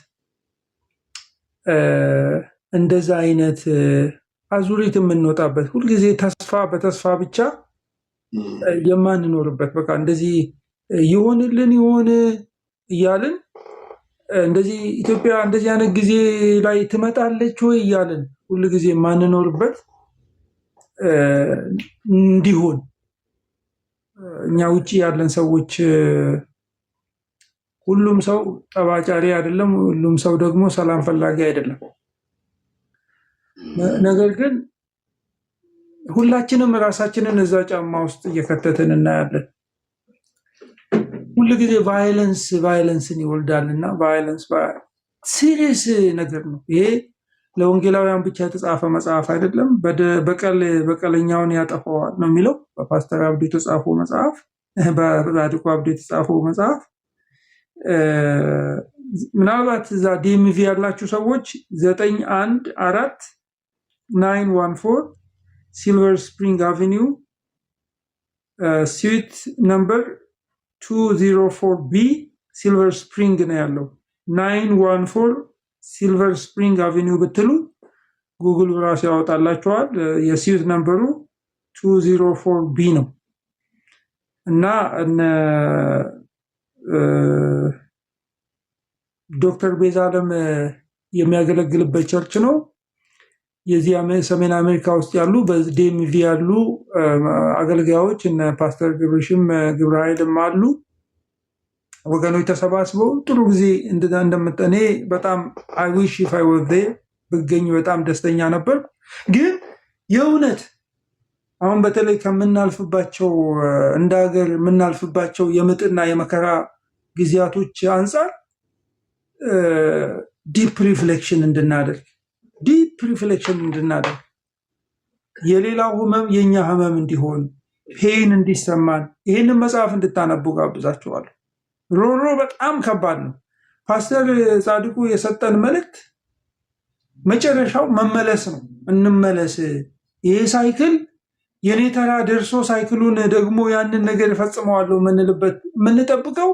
Speaker 1: እንደዛ አይነት አዙሪት የምንወጣበት ሁልጊዜ በተስፋ ብቻ የማንኖርበት በቃ እንደዚህ ይሆንልን ይሆን እያልን እንደዚህ ኢትዮጵያ እንደዚህ አይነት ጊዜ ላይ ትመጣለች ወይ እያልን ሁልጊዜ የማንኖርበት እንዲሆን እኛ ውጪ ያለን ሰዎች ሁሉም ሰው ጠባጫሪ አይደለም፣ ሁሉም ሰው ደግሞ ሰላም ፈላጊ አይደለም። ነገር ግን ሁላችንም ራሳችንን እዛ ጫማ ውስጥ እየከተትን እናያለን። ሁልጊዜ ቫይለንስን ይወልዳልና ቫይለንስ ሲሪየስ ነገር ነው። ይሄ ለወንጌላውያን ብቻ የተጻፈ መጽሐፍ አይደለም። በቀለኛውን ያጠፋዋል ነው የሚለው በፓስተር አብዱ የተጻፈው መጽሐፍ፣ በጻድቁ አብዱ የተጻፈው መጽሐፍ። ምናልባት እዛ ዲኤምቪ ያላችሁ ሰዎች 914 914 ሲልቨር ስፕሪንግ አቬኒው ስዊት ነምበር 204B ሲልቨር ስፕሪንግ ነው ያለው። 914 ሲልቨር ስፕሪንግ አቬኒው ብትሉ ጉግል ራሱ ያወጣላችኋል። የስዊት ነምበሩ 204B ነው እና ዶክተር ቤዛለም የሚያገለግልበት ቸርች ነው። የዚህ ሰሜን አሜሪካ ውስጥ ያሉ በዲኤምቪ ያሉ አገልጋዮች እነ ፓስተር ግብርሽም ግብረ ኃይልም አሉ ወገኖች ተሰባስበው ጥሩ ጊዜ እንደምጠኔ በጣም I wish if I was there ብገኝ በጣም ደስተኛ ነበር። ግን የእውነት አሁን በተለይ ከምናልፍባቸው እንደ ሀገር የምናልፍባቸው የምጥና የመከራ ጊዜያቶች አንጻር ዲፕ ሪፍሌክሽን እንድናደርግ የሌላው ህመም የኛ ህመም እንዲሆን ፔን እንዲሰማን ይህንን መጽሐፍ እንድታነቡ ጋብዛችኋለሁ። ሮሮ በጣም ከባድ ነው። ፓስተር ጻድቁ የሰጠን መልእክት መጨረሻው መመለስ ነው። እንመለስ። ይሄ ሳይክል የኔ ተራ ደርሶ ሳይክሉን ደግሞ ያንን ነገር እፈጽመዋለሁ የምንልበት የምንጠብቀው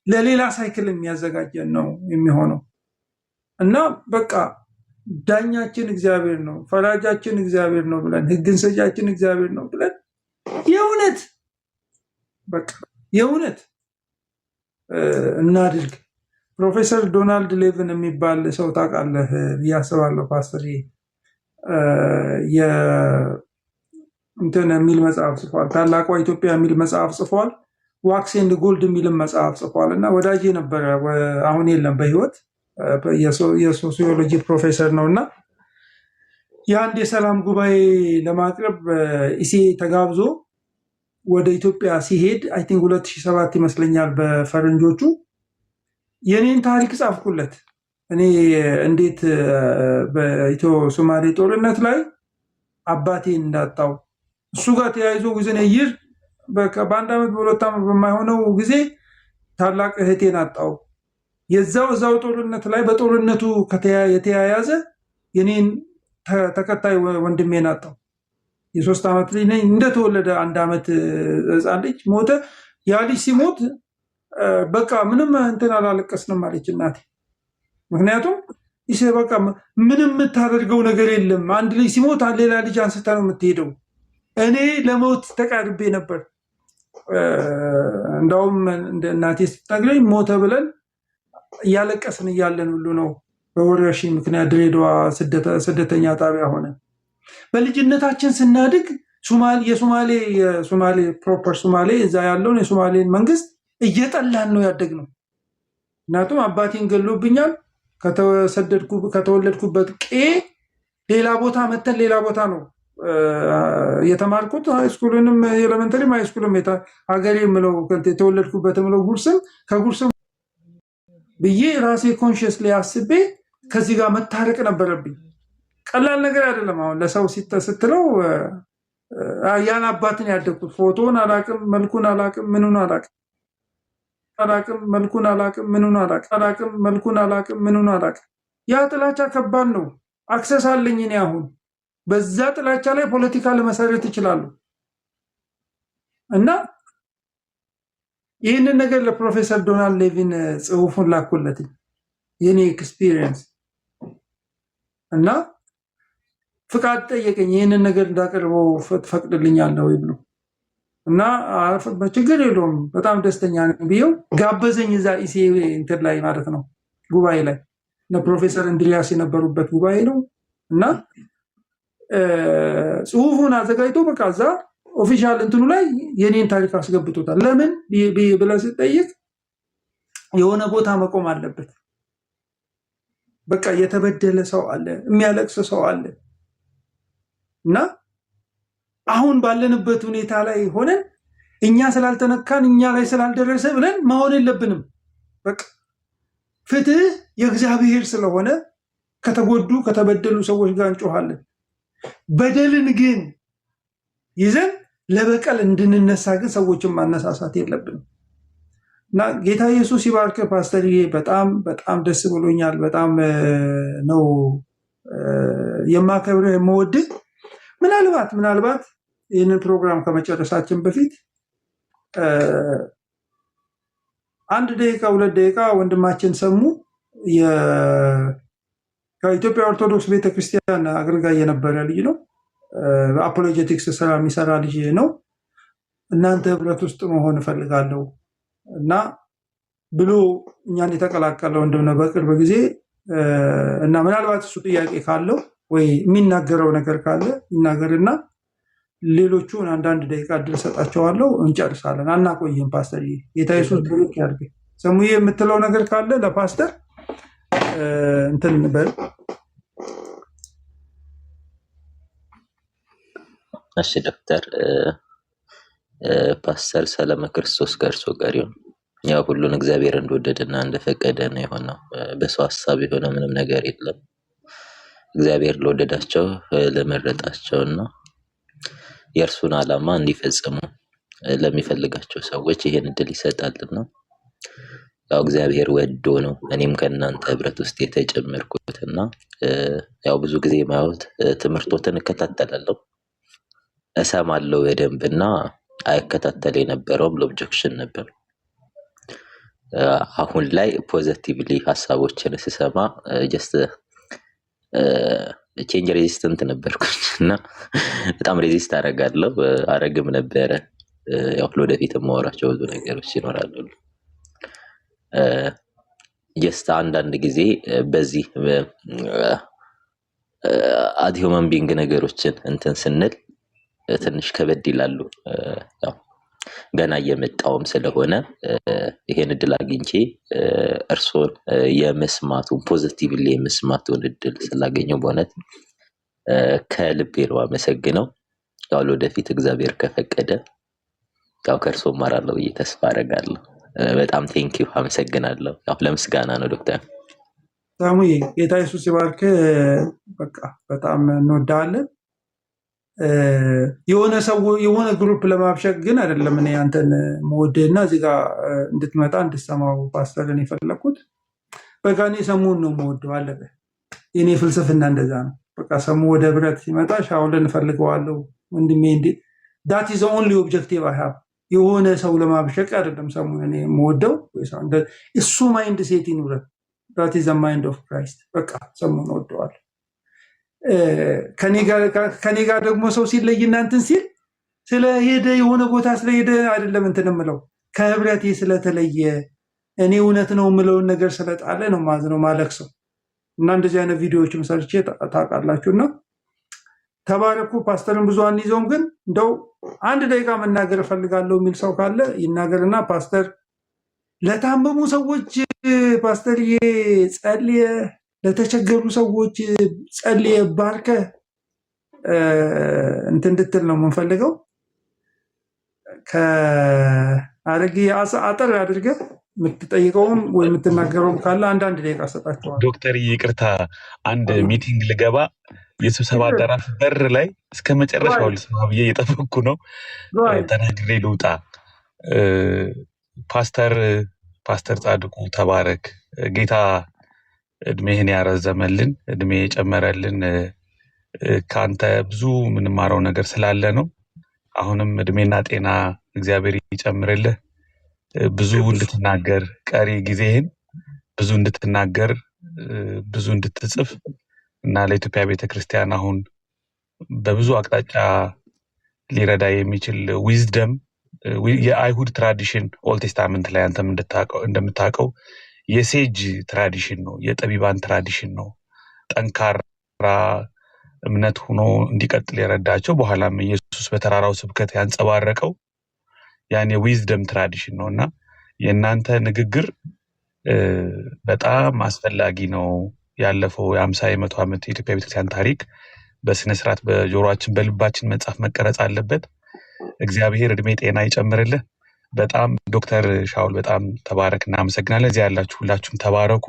Speaker 1: ለሌላ ሳይክል የሚያዘጋጀን ነው የሚሆነው እና በቃ ዳኛችን እግዚአብሔር ነው፣ ፈራጃችን እግዚአብሔር ነው ብለን ህግን ሰጫችን እግዚአብሔር ነው ብለን የእውነት እናድርግ። ፕሮፌሰር ዶናልድ ሌቪን የሚባል ሰው ታውቃለህ ብዬ አስባለሁ። ፓስተር እንትን የሚል መጽሐፍ ጽፏል። ታላቋ ኢትዮጵያ የሚል መጽሐፍ ጽፏል። ዋክስ ኤንድ ጎልድ የሚልም መጽሐፍ ጽፏል እና ወዳጄ ነበረ፣ አሁን የለም በህይወት የሶሲዮሎጂ ፕሮፌሰር ነው እና የአንድ የሰላም ጉባኤ ለማቅረብ ኢሴ ተጋብዞ ወደ ኢትዮጵያ ሲሄድ አይ ቲንክ 2007 ይመስለኛል በፈረንጆቹ የኔን ታሪክ ጻፍኩለት። እኔ እንዴት በኢትዮ ሶማሌ ጦርነት ላይ አባቴን እንዳጣው እሱ ጋር ተያይዞ ጊዜን ይር በአንድ ዓመት በሁለት ዓመት በማይሆነው ጊዜ ታላቅ እህቴን አጣው። የዛው ጦርነት ላይ በጦርነቱ የተያያዘ የኔን ተከታይ ወንድሜን አጣው። የ3 ዓመት ልጅ ነኝ። እንደተወለደ 1 ዓመት ህፃን ልጅ ሞተ። ያ ልጅ ሲሞት በቃ ምንም እንትን አላለቀስንም አለች እናቴ። ምክንያቱም ይሄ በቃ ምንም የምታደርገው ነገር የለም። አንድ ልጅ ሲሞት ሌላ ልጅ አንስታ ነው የምትሄደው። እኔ ለሞት ተቃርቤ ነበር። እንዳውም እናቴ ስትነግረኝ ሞተ ብለን እያለቀስን እያለን ሁሉ ነው በወረርሽኝ ምክንያት ድሬዳዋ ስደተኛ ጣቢያ ሆነ። በልጅነታችን ስናድግ የሶማሌ ፕሮፐር ሶማሌ እዛ ያለውን የሶማሌን መንግስት እየጠላን ነው ያደግነው። ምክንያቱም አባቴን ገሎብኛል። ከተወለድኩበት ቄ ሌላ ቦታ መተን ሌላ ቦታ ነው የተማርኩት። ሃይስኩልንም ኤሌመንተሪም ሃይስኩልም ሀገሬ የምለው የተወለድኩበት የምለው ጉርስም ከጉርስም ብዬ ራሴ ኮንሽስሊ አስቤ ከዚህ ጋር መታረቅ ነበረብኝ። ቀላል ነገር አይደለም። አሁን ለሰው ስትለው ያን አባትን ያደግኩት ፎቶን አላቅም፣ መልኩን አላቅም፣ ምኑን አላቅም፣ ያ ጥላቻ ከባድ ነው። አክሰስ አለኝ እኔ አሁን በዛ ጥላቻ ላይ ፖለቲካ ለመሰረት ይችላሉ እና ይህንን ነገር ለፕሮፌሰር ዶናልድ ሌቪን ጽሁፉን ላኩለት የኔ ኤክስፒሪየንስ እና ፍቃድ ጠየቀኝ። ይህንን ነገር እንዳቀርበው ፈቅድልኛለሁ ብሎ እና ችግር የለውም በጣም ደስተኛ ነኝ ብዬው ጋበዘኝ። እዛ ኢሴ እንትን ላይ ማለት ነው ጉባኤ ላይ ፕሮፌሰር እንድሪያስ የነበሩበት ጉባኤ ነው እና ጽሁፉን አዘጋጅቶ በቃ እዛ ኦፊሻል እንትኑ ላይ የኔን ታሪክ አስገብቶታል። ለምን ብለህ ስትጠይቅ የሆነ ቦታ መቆም አለበት። በቃ የተበደለ ሰው አለ፣ የሚያለቅስ ሰው አለ እና አሁን ባለንበት ሁኔታ ላይ ሆነን እኛ ስላልተነካን እኛ ላይ ስላልደረሰ ብለን መሆን የለብንም። በቃ ፍትህ የእግዚአብሔር ስለሆነ ከተጎዱ ከተበደሉ ሰዎች ጋር እንጮሃለን። በደልን ግን ይዘን ለበቀል እንድንነሳ ግን ሰዎችን ማነሳሳት የለብንም እና ጌታ ኢየሱስ ይባርክ። ፓስተርዬ በጣም በጣም ደስ ብሎኛል። በጣም ነው የማከብርህ የምወድህ። ምናልባት ይህንን ፕሮግራም ከመጨረሳችን በፊት 1 ደቂቃ 2 ደቂቃ ወንድማችን ሰሙ ከኢትዮጵያ ኦርቶዶክስ ቤተክርስቲያን አገልጋይ የነበረ ልጅ ነው። በአፖሎጀቲክስ ስራ የሚሰራ ልጅ ነው። እናንተ ህብረት ውስጥ መሆን እፈልጋለሁ እና ብሎ እኛን የተቀላቀለ ወንድም ነው በቅርብ ጊዜ እና ምናልባት እሱ ጥያቄ ካለው ወይ የሚናገረው ነገር ካለ ይናገርና ሌሎቹን አንዳንድ ደቂቃ እድል ሰጣቸዋለሁ፣ እንጨርሳለን። አናቆይም። ፓስተር ጌታ ኢየሱስ ብሩክ ያድርግ። ሰሙዬ የምትለው ነገር ካለ ለፓስተር እንትን በል።
Speaker 3: እሺ ዶክተር ፓስተር ሰላም ክርስቶስ ከእርሶ ጋር ይሁን። ያው ሁሉን እግዚአብሔር እንደወደደና እንደፈቀደ ነው የሆነው። በሰው ሐሳብ የሆነ ምንም ነገር የለም። እግዚአብሔር ለወደዳቸው ለመረጣቸውና የእርሱን ዓላማ እንዲፈጽሙ ለሚፈልጋቸው ሰዎች ይሄን እድል ይሰጣልና ያው እግዚአብሔር ወዶ ነው እኔም ከእናንተ ህብረት ውስጥ የተጨመርኩትና ያው ብዙ ጊዜ ማውት ትምህርቶችን እከታተላለሁ እሰማለሁ በደንብና አይከታተል የነበረውም ኦብጀክሽን ነበር። አሁን ላይ ፖዚቲቭሊ ሐሳቦችን ስሰማ ጀስት ቼንጅ ሬዚስታንት ነበርኩና በጣም ሬዚስት አረግም ነበረ። ያው ለወደፊት ማወራቸው ብዙ ነገሮች ይኖራሉ። ጀስት አንዳንድ ጊዜ በዚህ አዲሁማን ቢንግ ነገሮችን እንትን ስንል ትንሽ ከበድ ይላሉ። ያው ገና እየመጣውም ስለሆነ ይሄን እድል አግኝቼ እርሶን የመስማቱን ፖዚቲቭሊ የመስማቱን እድል ስላገኘው በእውነት ከልቤ ነው አመሰግነው። ያው ለወደፊት እግዚአብሔር ከፈቀደ ያው ከእርሶ እማራለሁ ብዬ ተስፋ አደርጋለሁ። በጣም ቴንኪዩ አመሰግናለሁ። ያው ለምስጋና ነው ዶክተር
Speaker 1: ሳሙዬ። ጌታ ኢየሱስ ይባርክ። በቃ በጣም እንወዳለን። የሆነ ግሩፕ ለማብሸቅ ግን አይደለም እኔ አንተን መወደድና እዚህ ጋር እንድትመጣ እንድትሰማው ፓስተርን የፈለኩት። በቃ እኔ ሰሙን ነው መወደው አለበ። የኔ ፍልስፍና እንደዛ ነው። በቃ ሰሙ ወደ ህብረት ሲመጣ ሻውልን እፈልገዋለሁ ወንድሜ እንዴ ዳት ኢዝ ኦንሊ ኦብጀክቲቭ አይ ሃቭ። የሆነ ሰው ለማብሸቅ አይደለም ሰሙን እኔ መወደው። እሱ ማይንድ ሴት ይኑረን። ዳት ኢዝ ማይንድ ኦፍ ክራይስት። በቃ ሰሙን ወደዋለሁ። ከኔ ጋር ደግሞ ሰው ሲለይ እናንትን ሲል ስለሄደ የሆነ ቦታ ስለሄደ አይደለም እንትን የምለው ከህብረቴ ስለተለየ እኔ እውነት ነው የምለውን ነገር ስለጣለ ነው ማዝነው ማለቅሰው እና እንደዚህ አይነት ቪዲዮዎችም ሰርቼ ታውቃላችሁና ተባረኩ። ፓስተርን ብዙ አንይዘውም፣ ግን እንደው 1 ደቂቃ መናገር እፈልጋለሁ የሚል ሰው ካለ ይናገርና ፓስተር ለታመሙ ሰዎች ፓስተርዬ ጸልየ ለተቸገሩ ሰዎች ጸልየ ባርከ እንትን እንድትል ነው የምንፈልገው። ከአረጊ አጠር አድርገህ የምትጠይቀውም ወይ የምትናገረውም ካለ 1 ደቂቃ ሰጣቸዋል።
Speaker 4: ዶክተር ይቅርታ፣ አንድ ሚቲንግ ልገባ የስብሰባ አዳራሽ በር ላይ እስከ መጨረሻው ልስማ ብዬ እየጠበቅኩ ነው። ተናግሬ ልውጣ። ፓስተር ጻድቁ ተባረክ። ጌታ እድሜህን ያረዘመልን እድሜ የጨመረልን ከአንተ ብዙ የምንማረው ነገር ስላለ ነው። አሁንም እድሜና ጤና እግዚአብሔር ይጨምርልህ። ብዙ እንድትናገር ቀሪ ጊዜህን ብዙ እንድትናገር ብዙ እንድትጽፍ እና ለኢትዮጵያ ቤተክርስቲያን አሁን በብዙ አቅጣጫ ሊረዳ የሚችል ዊዝደም የአይሁድ ትራዲሽን ኦልድ ቴስታመንት ላይ አንተም እንደምታውቀው የሴጅ ትራዲሽን ነው፣ የጠቢባን ትራዲሽን ነው። ጠንካራ እምነት ሆኖ እንዲቀጥል የረዳቸው በኋላም ኢየሱስ በተራራው ስብከት ያንጸባረቀው ያን የዊዝደም ትራዲሽን ነውና የእናንተ ንግግር በጣም አስፈላጊ ነው። ያለፈው የ50 100 ዓመት የኢትዮጵያ ቤተክርስቲያን ታሪክ በስነ ስርዓት በጆሮአችን በልባችን መጻፍ መቀረጽ አለበት። እግዚአብሔር እድሜ ጤና ይጨምርልህ። በጣም ዶክተር ሻውል በጣም ተባረክ፣ እናመሰግናለን። እዚህ ያላችሁ ሁላችሁም ተባረኩ።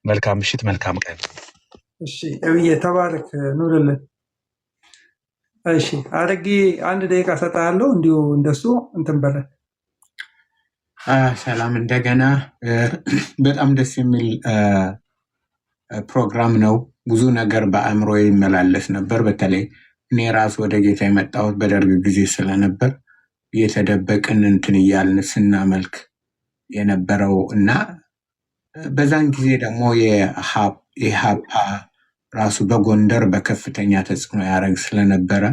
Speaker 4: መልካም ምሽት፣ መልካም ቀን።
Speaker 1: እሺ እብዬ ተባረክ፣ ኑርልን። እሺ አረጊ 1 ደቂቃ ሰጣለሁ፣ እንዲሁ እንደሱ እንትን በለ።
Speaker 5: ሰላም እንደገና። በጣም ደስ የሚል ፕሮግራም ነው። ብዙ ነገር በአእምሮ ይመላለስ ነበር። በተለይ እኔ ራሱ ወደ ጌታ የመጣሁት በደርግ ጊዜ ስለነበር እየተደበቅን እንትን እያልን ስናመልክ የነበረው እና በዛን ጊዜ ደግሞ የኢሃፓ ራሱ በጎንደር በከፍተኛ ተጽዕኖ ያደረግ ስለነበረ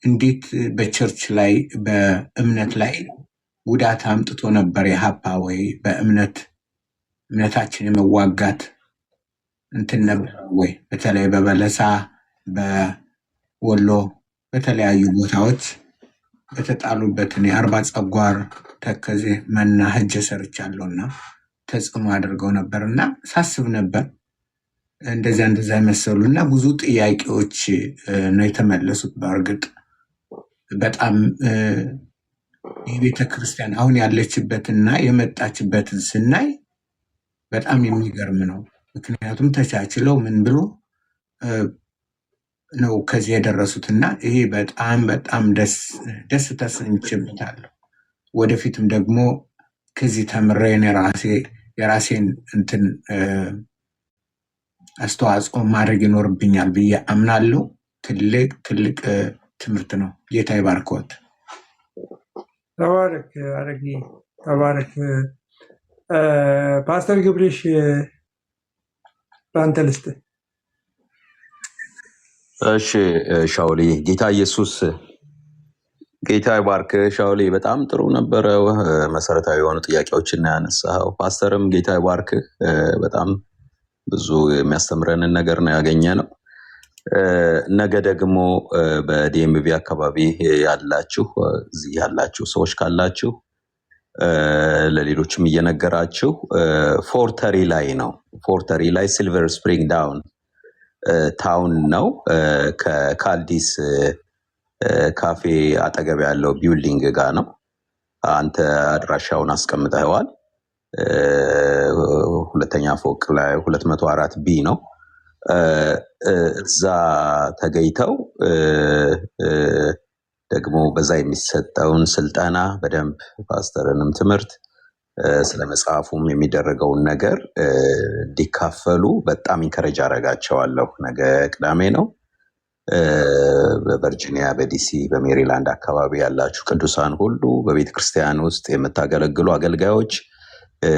Speaker 5: እንዴት በቸርች ላይ በእምነት ላይ ጉዳት አምጥቶ ነበር ኢሃፓ ወይ በእምነታችን የመዋጋት እንትን ነበር ወይ? በተለይ በበለሳ በወሎ በተለያዩ ቦታዎች በተጣሉበትን የአርባ ጸጓር ተከዜ መና ሄጄ ሰርቻለሁና ተጽዕኖ አድርገው ነበርና ሳስብ ነበር እንደዛ የመሰሉና ብዙ ጥያቄዎች ነው የተመለሱት። በእርግጥ በጣም የቤተ ክርስቲያን አሁን ያለችበትና የመጣችበትን ስናይ በጣም የሚገርም ነው። ምክንያቱም ተቻችለው ምን ብሎ ነው ከዚህ የደረሱትና ይሄ በጣም በጣም ደስ ተሰኝቼበታለሁ። ወደፊትም ደግሞ ከዚህ ተምሬ የራሴን እንትን አስተዋጽኦ ማድረግ ይኖርብኛል ብዬ አምናለሁ። ትልቅ ትምህርት ነው። ጌታ ይባርክዎት።
Speaker 1: ተባረክ አረጌ፣ ተባረክ። ፓስተር ግብርሽ በአንተ ልስጥ።
Speaker 6: እሺ ሻውሊ፣ ጌታ ኢየሱስ ጌታ ይባርክ። ሻውሊ በጣም ጥሩ ነበረ። መሰረታዊ የሆኑ ጥያቄዎችን ያነሳው ፓስተርም ጌታ ይባርክ። በጣም ብዙ የሚያስተምረንን ነገር ነው ያገኘ ነው። ነገ ደግሞ በዲኤምቪ አካባቢ ያላችሁ እዚህ ያላችሁ ሰዎች ካላችሁ ለሌሎችም እየነገራችሁ ፎርተሪ ላይ ነው። ፎርተሪ ላይ ሲልቨር ስፕሪንግ ዳውን ታውን ነው። ከካልዲስ ካፌ አጠገብ ያለው ቢልዲንግ ጋር ነው። አንተ አድራሻውን አስቀምጠዋል። ሁለተኛ ፎቅ ላይ 204 ቢ ነው። እዛ ተገኝተው ደግሞ በዛ የሚሰጠውን ስልጠና በደንብ ፓስተርንም ትምህርት ስለ መጽሐፉም የሚደረገውን ነገር እንዲካፈሉ በጣም ኢንከሬጅ አደርጋቸዋለሁ። ነገ ቅዳሜ ነው። በቨርጂኒያ፣ በዲሲ፣ በሜሪላንድ አካባቢ ያላችሁ ቅዱሳን ሁሉ በቤተ ክርስቲያን ውስጥ የምታገለግሉ አገልጋዮች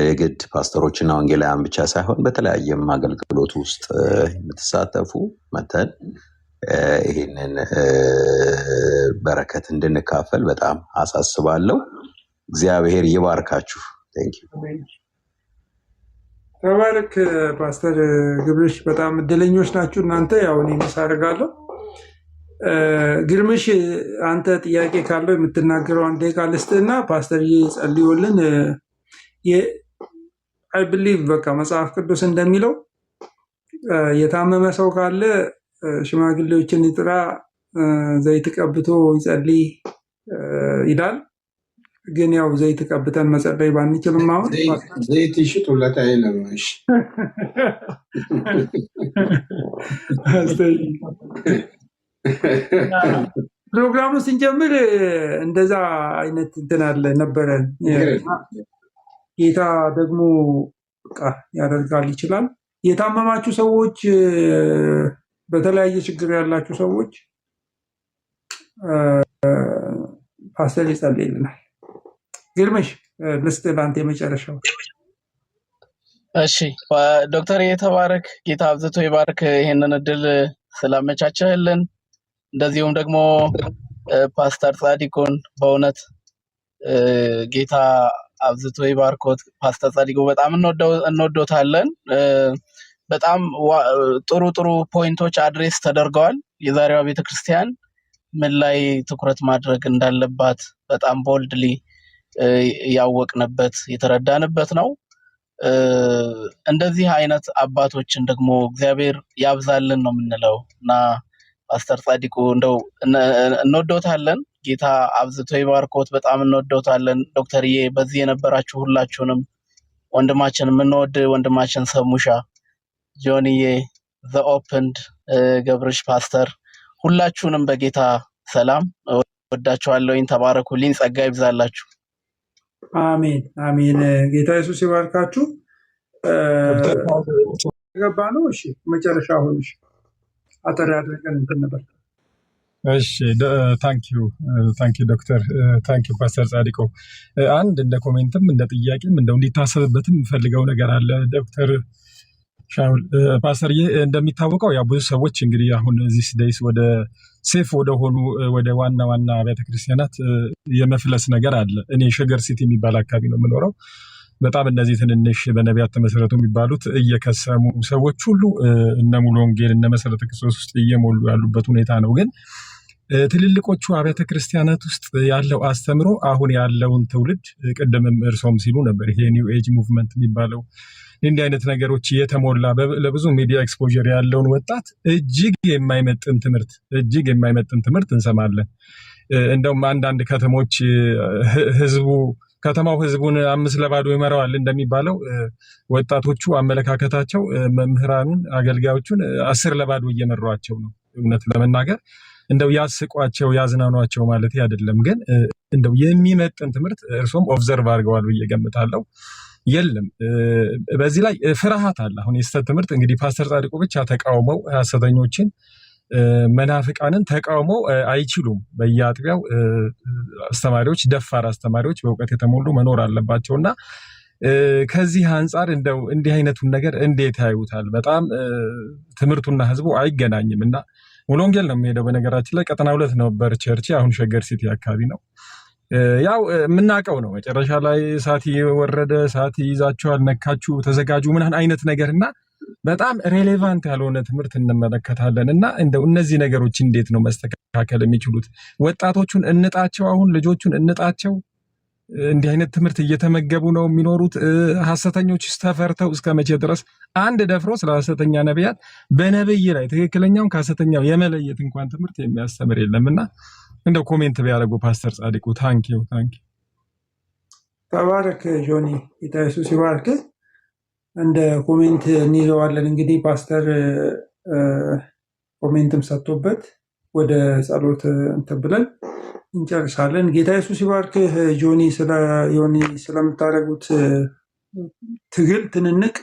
Speaker 6: የግድ ፓስተሮችና ወንጌላውያን ብቻ ሳይሆን በተለያየም አገልግሎት ውስጥ የምትሳተፉ መተን ይህንን በረከት እንድንካፈል በጣም አሳስባለሁ። እግዚአብሔር ይባርካችሁ።
Speaker 1: ተባረክ ፓስተር ግብርሽ። በጣም እድለኞች ናችሁ እናንተ። ያው እኔ መሳረጋለሁ። ግርምሽ አንተ ጥያቄ ካለው የምትናገረው አንዴ ካልስትና ፓስተርዬ ጸልዮልን አይ ብሊቭ በቃ መጽሐፍ ቅዱስ እንደሚለው የታመመ ሰው ካለ ሽማግሌዎችን ይጥራ፣ ዘይት ቀብቶ ይጸልይ ይላል። ግን ያው ዘይት ቀብተን መጸለይ ባንችልም አሁን
Speaker 2: ዘይት ይሽጡለት አይለም። እሺ
Speaker 1: ፕሮግራሙ ስንጀምር እንደዛ አይነት እንትን አለ ነበረን። ጌታ ደግሞ ያደርጋል ይችላል። የታመማችሁ ሰዎች፣ በተለያየ ችግር ያላችሁ ሰዎች ፓስተር ይጸልይልናል። ግርምሽ ልስጥ ለአንተ የመጨረሻው።
Speaker 7: እሺ ዶክተር የተባረክ፣ ጌታ አብዝቶ ይባርክ ይሄንን እድል ስላመቻቸህልን። እንደዚሁም ደግሞ ፓስተር ጻዲቁን በእውነት ጌታ አብዝቶ ይባርኮት። ፓስተር ጻዲቁ በጣም እንወዶታለን። በጣም ጥሩ ፖይንቶች አድሬስ ተደርገዋል። የዛሬዋ ቤተክርስቲያን ምን ላይ ትኩረት ማድረግ እንዳለባት በጣም ቦልድሊ ያወቅንበት የተረዳንበት ነው። እንደዚህ አይነት አባቶችን ደግሞ እግዚአብሔር ያብዛልን ነው የምንለው እና ፓስተር ጻዲቁ እንደው እንወዶታለን። ጌታ አብዝቶ ይባርኮት። በጣም እንወዶታለን። ዶክተርዬ፣ በዚህ የነበራችሁ ሁላችሁንም ወንድማችን የምንወድ ወንድማችን ሰሙሻ፣ ጆንዬ፣ ዘ ኦፕንድ፣ ገብርሽ፣ ፓስተር ሁላችሁንም በጌታ ሰላም ወዳችኋለሁኝ። ተባረኩልኝ። ጸጋ ይብዛላችሁ።
Speaker 1: አሜን አሜን። ጌታ ኢየሱስ ይባርካችሁ። ገባ ነው። እሺ መጨረሻ ሆነሽ አጠር ያድርገን እንትን ነበር
Speaker 8: እሺ ታንኪ ዶክተር ታንኪ ፓስተር ጻድቁ። አንድ እንደ ኮሜንትም እንደ ጥያቄም እንደው እንዲታሰብበትም ፈልገው ነገር አለ ዶክተር ሻውል። ፓስተር እንደሚታወቀው ያው ብዙ ሰዎች እንግዲህ አሁን እዚህ ደይስ ወደ ሴፍ ወደ ሆኑ ወደ ዋና ዋና አብያተ ክርስቲያናት የመፍለስ ነገር አለ። እኔ ሸገር ሲቲ የሚባል አካባቢ ነው የምኖረው። በጣም እነዚህ ትንንሽ በነቢያት ተመሰረቱ የሚባሉት እየከሰሙ ሰዎች ሁሉ እነ ሙሉ ወንጌል እነ መሰረተ ክርስቶስ ውስጥ እየሞሉ ያሉበት ሁኔታ ነው። ግን ትልልቆቹ አብያተ ክርስቲያናት ውስጥ ያለው አስተምሮ አሁን ያለውን ትውልድ ቅድምም እርሶም ሲሉ ነበር፣ ይሄ ኒው ኤጅ ሙቭመንት የሚባለው እንዲህ አይነት ነገሮች የተሞላ ለብዙ ሚዲያ ኤክስፖዠር ያለውን ወጣት እጅግ የማይመጥን ትምህርት እንሰማለን። እንደውም አንዳንድ ከተሞች ከተማው ህዝቡን 5 ለባዶ ይመራዋል እንደሚባለው ወጣቶቹ አመለካከታቸው መምህራኑን አገልጋዮቹን 10 ለባዶ እየመሯቸው ነው። እውነት ለመናገር እንደው ያስቋቸው ያዝናኗቸው ማለት አይደለም፣ ግን እንደው የሚመጥን ትምህርት እርሶም ኦብዘርቭ አድርገዋል ብዬ ገምታለሁ። የለም በዚህ ላይ ፍርሃት አለ። አሁን የስተት ትምህርት እንግዲህ ፓስተር ጻድቁ ብቻ ተቃውመው ሐሰተኞችን መናፍቃንን ተቃውመው አይችሉም። በየአጥቢያው አስተማሪዎች ደፋር አስተማሪዎች በእውቀት የተሞሉ መኖር አለባቸውና ከዚህ አንጻር እንደው እንዲህ አይነቱን ነገር እንዴት ያዩታል? በጣም ትምህርቱና ህዝቡ አይገናኝም እና ሙሉ ወንጌል ነው የሚሄደው። በነገራችን ላይ ቀጠና 2 ነበር ቸርች፣ አሁን ሸገር ሲቲ አካባቢ ነው። ያው የምናውቀው ነው። መጨረሻ ላይ እሳት ወረደ፣ እሳት ይዛችኋል፣ ነካችሁ፣ ተዘጋጁ ምናምን አይነት ነገርና በጣም ሬሌቫንት ያልሆነ ትምህርት እንመለከታለን። እና እንደው እነዚህ ነገሮች እንዴት ነው መስተካከል የሚችሉት? ወጣቶቹን እንጣቸው፣ አሁን ልጆቹን እንጣቸው። እንዲህ አይነት ትምህርት እየተመገቡ ነው የሚኖሩት። ሐሰተኞች ተፈርተው እስከ መቼ ድረስ? አንድ ደፍሮ ስለ ሐሰተኛ ነቢያት በነብይ ላይ ትክክለኛውን ከሐሰተኛው የመለየት እንኳን ትምህርት የሚያስተምር የለምና እንደው ኮሜንት ቢያደርጉ ፓስተር ጻድቁ። ታንኪዩ
Speaker 1: ተባረክ ጆኒ፣ ጌታ ኢየሱስ ይባርክ። እንደ ኮሜንት እንይዘዋለን እንግዲህ ፓስተር ኮሜንትም ሰጥቶበት ወደ ጸሎት እንትን ብለን እንጨርሳለን። ጌታ ኢየሱስ ይባርክህ ጆኒ፣ ስለምታደርጉት ትግል ትንንቅ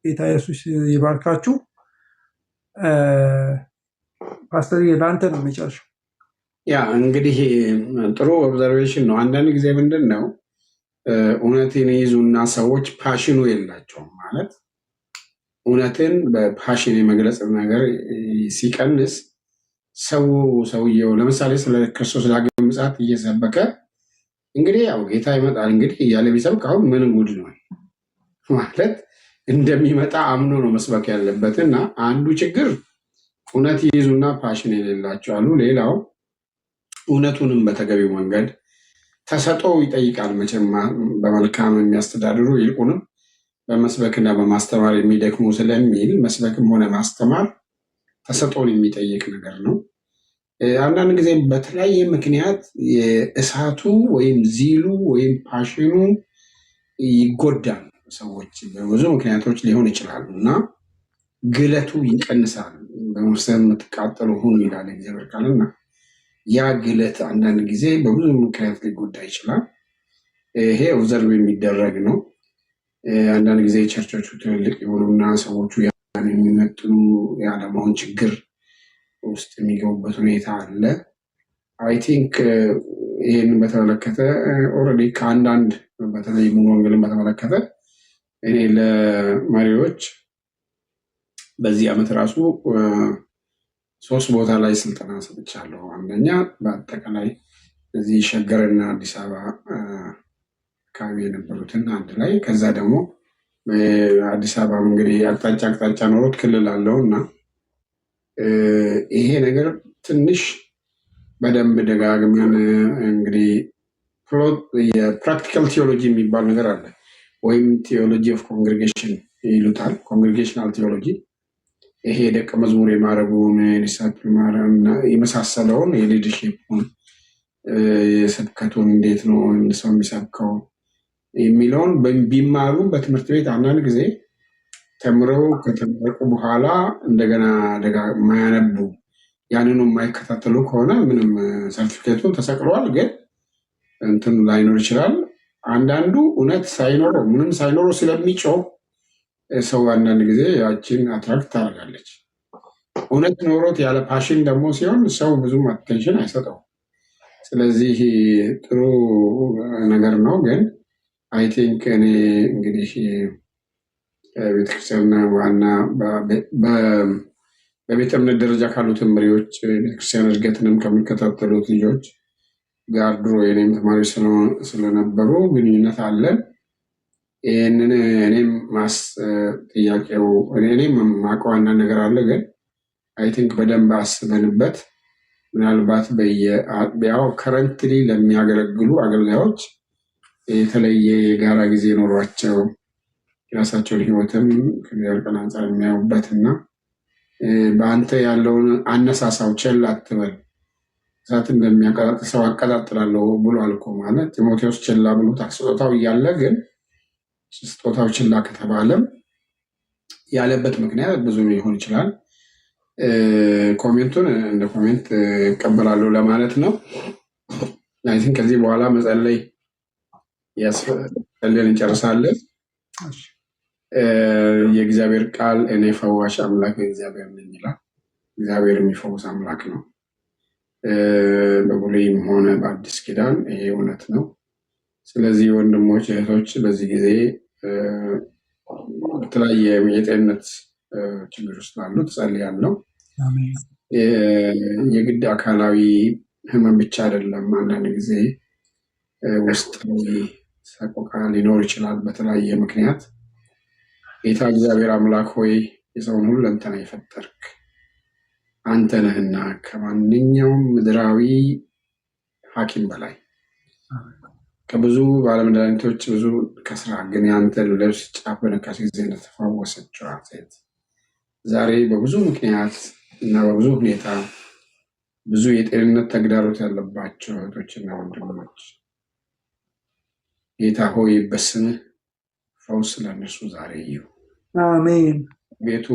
Speaker 1: ጌታ ኢየሱስ ይባርካችሁ። ፓስተር ለአንተ ነው የሚጨርሰው።
Speaker 2: ያ እንግዲህ ጥሩ ኦብዘርቬሽን ነው። አንዳንድ ጊዜ ምንድን ነው እውነትን ይዙና ሰዎች ፓሽኑ የላቸውም። ማለት እውነትን በፓሽን የመግለጽ ነገር ሲቀንስ ሰውየው ለምሳሌ ስለ ክርስቶስ ዳግም ምጽአት እየሰበከ እንግዲህ ያው ጌታ ይመጣል እንግዲህ እያለ ቢሰብክ አሁን ምን ጉድ ነው ማለት እንደሚመጣ አምኖ ነው መስበክ ያለበት። እና አንዱ ችግር እውነት ይዙና ፓሽን የሌላቸው አሉ። ሌላው እውነቱንም በተገቢው መንገድ ተሰጦ ይጠይቃል። መቼም በመልካም የሚያስተዳድሩ ይልቁንም በመስበክና በማስተማር የሚደክሙ ስለሚል መስበክም ሆነ ማስተማር ተሰጦን የሚጠይቅ ነገር ነው። አንዳንድ ጊዜ በተለያየ ምክንያት የእሳቱ ወይም ዚሉ ወይም ፓሽኑ ይጎዳል። ሰዎች በብዙ ምክንያቶች ሊሆን ይችላሉ እና ግለቱ ይቀንሳል። በመፍሰል የምትቃጠሉ ሁኑ ይላል እግዚአብሔር ቃልና ያ ግለት አንዳንድ ጊዜ በብዙ ምክንያት ሊጎዳ ይችላል። ይሄ ኦብዘርቭ የሚደረግ ነው። አንዳንድ ጊዜ ቸርቾቹ ትልልቅ የሆኑና ሰዎቹ ያን የሚመጥኑ ያለመሆን ችግር ውስጥ የሚገቡበት ሁኔታ አለ። አይ ቲንክ ይህንን በተመለከተ ኦልሬዲ ከአንዳንድ በተለይ ሙሉ ወንጌልን በተመለከተ እኔ ለመሪዎች በዚህ ዓመት ራሱ 3 ቦታ ላይ ስልጠና ሰጥቻለሁ። አንደኛ በአጠቃላይ እዚህ ሸገርና አዲስ አበባ አካባቢ የነበሩትን አንድ ላይ፣ ከዛ ደግሞ አዲስ አበባ እንግዲህ አቅጣጫ ኖሮት ክልል አለው እና ይሄ ነገር ትንሽ በደንብ ደጋግመን እንግዲህ የፕራክቲካል ቲዮሎጂ የሚባል ነገር አለ፣ ወይም ቲዮሎጂ ኦፍ ኮንግሬጌሽን ይሉታል። ኮንግሬጌሽናል ቲዮሎጂ ይሄ ደቀ መዝሙር የማድረጉን ዲሳይፕል የመሳሰለውን የሊደርሺፑን የስብከቱን እንዴት ነው ሰው የሚሰብከው የሚለውን ቢማሩ በትምህርት ቤት አንዳንድ ጊዜ ተምረው ከተመረቁ በኋላ እንደገና የማያነቡ ያንኑ የማይከታተሉ ከሆነ ምንም ሰርቲፊኬቱን ተሰቅሏል፣ ግን እንትኑ ላይኖር ይችላል። አንዳንዱ እውነት ሳይኖረው ምንም ሳይኖረው ስለሚጮህ ሰው አንዳንድ ጊዜ ያችን አትራክት ታደርጋለች። እውነት ኖሮት ያለ ፓሽን ደግሞ ሲሆን ሰው ብዙም አቴንሽን አይሰጠው። ስለዚህ ጥሩ ነገር ነው። ግን አይ ቲንክ እኔ እንግዲህ ቤተክርስቲያንና ዋና በቤተ እምነት ደረጃ ካሉትን መሪዎች ቤተክርስቲያን እድገትንም ከሚከታተሉት ልጆች ጋር ድሮ የኔም ተማሪዎች ስለነበሩ ግንኙነት አለን። ይህንን እኔም ጥያቄው እኔም ማውቀው አንዳንድ ነገር አለ። ግን አይ ቲንክ በደንብ አስበንበት ምናልባት በየአጥቢያው ከረንትሊ ለሚያገለግሉ አገልጋዮች የተለየ የጋራ ጊዜ ኖሯቸው የራሳቸውን ሕይወትም ከእግዚአብሔር ቃል አንጻር የሚያዩበት እና በአንተ ያለውን አነሳሳው ቸል አትበል፣ እሳት እንደሚያቀጣጥል ሰው አቀጣጥላለሁ ብሏል እኮ ማለት ጢሞቴዎስ ቸላ ብሎታል። ስጦታው እያለ ግን ስጦታው ችላ ከተባለም ያለበት ምክንያት ብዙ ሊሆን ይችላል። ኮሜንቱን እንደ ኮሜንት እቀበላለሁ ለማለት ነው። አይ ቲንክ ከዚህ በኋላ መጸለይ ያስፈልገን እንጨርሳለን። የእግዚአብሔር ቃል እኔ ፈዋሽ አምላክ እግዚአብሔር ነኝ ይላል። እግዚአብሔር የሚፈውስ አምላክ ነው። በብሉይም ሆነ በአዲስ ኪዳን ይሄ እውነት ነው። ስለዚህ ወንድሞች እህቶች፣ በዚህ ጊዜ በተለያየ የጤንነት ችግር ውስጥ ላሉ ትጸልያለሁ። የግድ አካላዊ ህመም ብቻ አይደለም። አንዳንድ ጊዜ ውስጣዊ ሰቆቃ ሊኖር ይችላል በተለያየ ምክንያት። ጌታ እግዚአብሔር አምላክ ሆይ የሰውን ሁሉ ለንተና የፈጠርክ አንተ ነህና ከማንኛውም ምድራዊ ሐኪም በላይ ከብዙ ባለመድኃኒቶች ብዙ ከስራ ግን የአንተ ልብስ ጫፍ በነካች ጊዜ እንደተፈወሰችው ሴት ዛሬ በብዙ ምክንያት እና በብዙ ሁኔታ ብዙ የጤንነት ተግዳሮት ያለባቸው እህቶችና ወንድሞች ጌታ ሆይ በስምህ ፈውስ ለእነርሱ ዛሬ ይሁን።
Speaker 1: አሜን።
Speaker 2: ቤቱ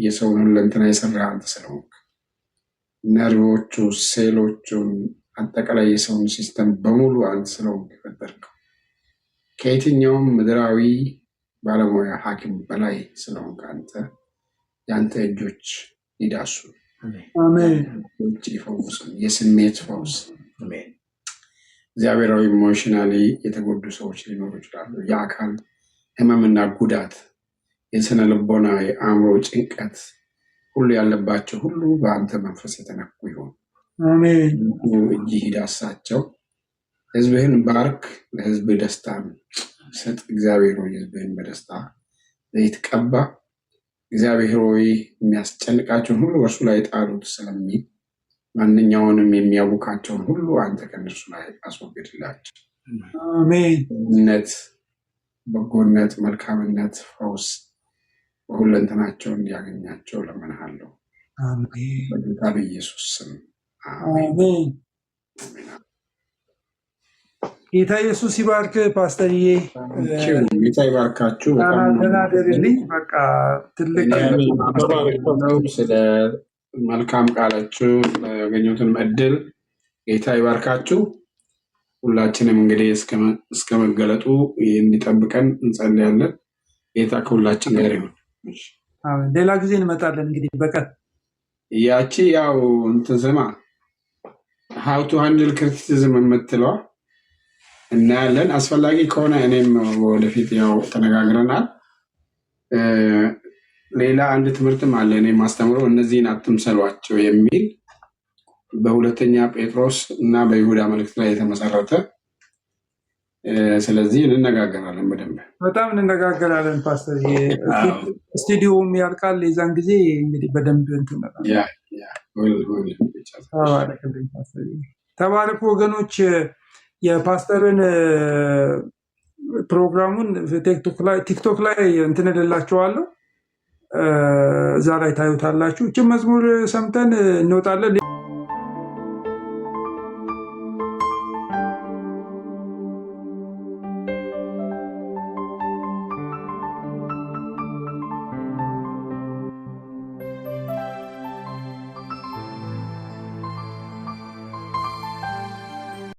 Speaker 2: የሰውን ሁለንተና የሰራ አንተ ስለሆንክ ነርቮቹ፣ ሴሎቹን፣ አጠቃላይ የሰውን ሲስተም በሙሉ አንተ ስለሆንክ የፈጠርከው ከየትኛውም ምድራዊ ባለሙያ ሐኪም በላይ ስለሆንክ አንተ የአንተ እጆች ይዳሱ፣ እጆች ይፈውሱ። የስሜት ፈውስ እግዚአብሔራዊ ኢሞሽናሊ የተጎዱ ሰዎች ሊኖሩ ይችላሉ። የአካል ህመምና ጉዳት፣ የስነ ልቦና፣ የአእምሮ ጭንቀት ሁሉ ያለባቸው ሁሉ በአንተ መንፈስ የተነኩ ይሆን። እጅህ ይዳሳቸው። ህዝብህን ባርክ፣ ለህዝብ ደስታን ስጥ። እግዚአብሔር ሆይ ህዝብህን በደስታ ዘይት ቀባ። እግዚአብሔር ሆይ የሚያስጨንቃቸውን ሁሉ በእርሱ ላይ ጣሉት ስለሚል ማንኛውንም የሚያውካቸውን ሁሉ አንተ ከእነርሱ ላይ አስወግድላቸው። ነት፣ በጎነት፣ መልካምነት፣ ፈውስ በሁለንተናቸው እንዲያገኛቸው ለምንሃለሁ በጌታ በኢየሱስ ስም አሜን።
Speaker 1: ጌታ ኢየሱስ ይባርክ። ፓስተርዬ
Speaker 2: ጌታ ይባርካችሁ።
Speaker 1: ተናደርልኝ። በቃ ትልቅ
Speaker 2: ስለ መልካም ቃላችሁ ያገኙትን እድል ጌታ ይባርካችሁ። ሁላችንም እንግዲህ እስከ መገለጡ እንዲጠብቀን እንጸልያለን። ጌታ ከሁላችን ጋር ይሁን።
Speaker 1: ሌላ ጊዜ እንመጣለን። እንግዲህ በቀን
Speaker 2: ያቺ ያው እንትን ስማ ሃው ቱ ሃንድል ክሪቲሲዝም የምትለዋ እናያለን። አስፈላጊ ከሆነ እኔም ወደፊት ያው ተነጋግረናል። ሌላ አንድ ትምህርትም አለ እኔ ማስተምረው እነዚህን አትምሰሏቸው የሚል በሁለተኛ ጴጥሮስ እና በይሁዳ መልእክት ላይ የተመሰረተ። ስለዚህ እንነጋገራለን፣ በደንብ
Speaker 1: በጣም እንነጋገራለን። ፓስተር ስቱዲዮም ያልቃል የዛን ጊዜ እንግዲህ በደንብ ተባረኩ ወገኖች። የፓስተርን ፕሮግራሙን ቲክቶክ ላይ እንትን እልላችኋለሁ፣ እዛ ላይ ታዩታላችሁ። እችን መዝሙር ሰምተን እንወጣለን።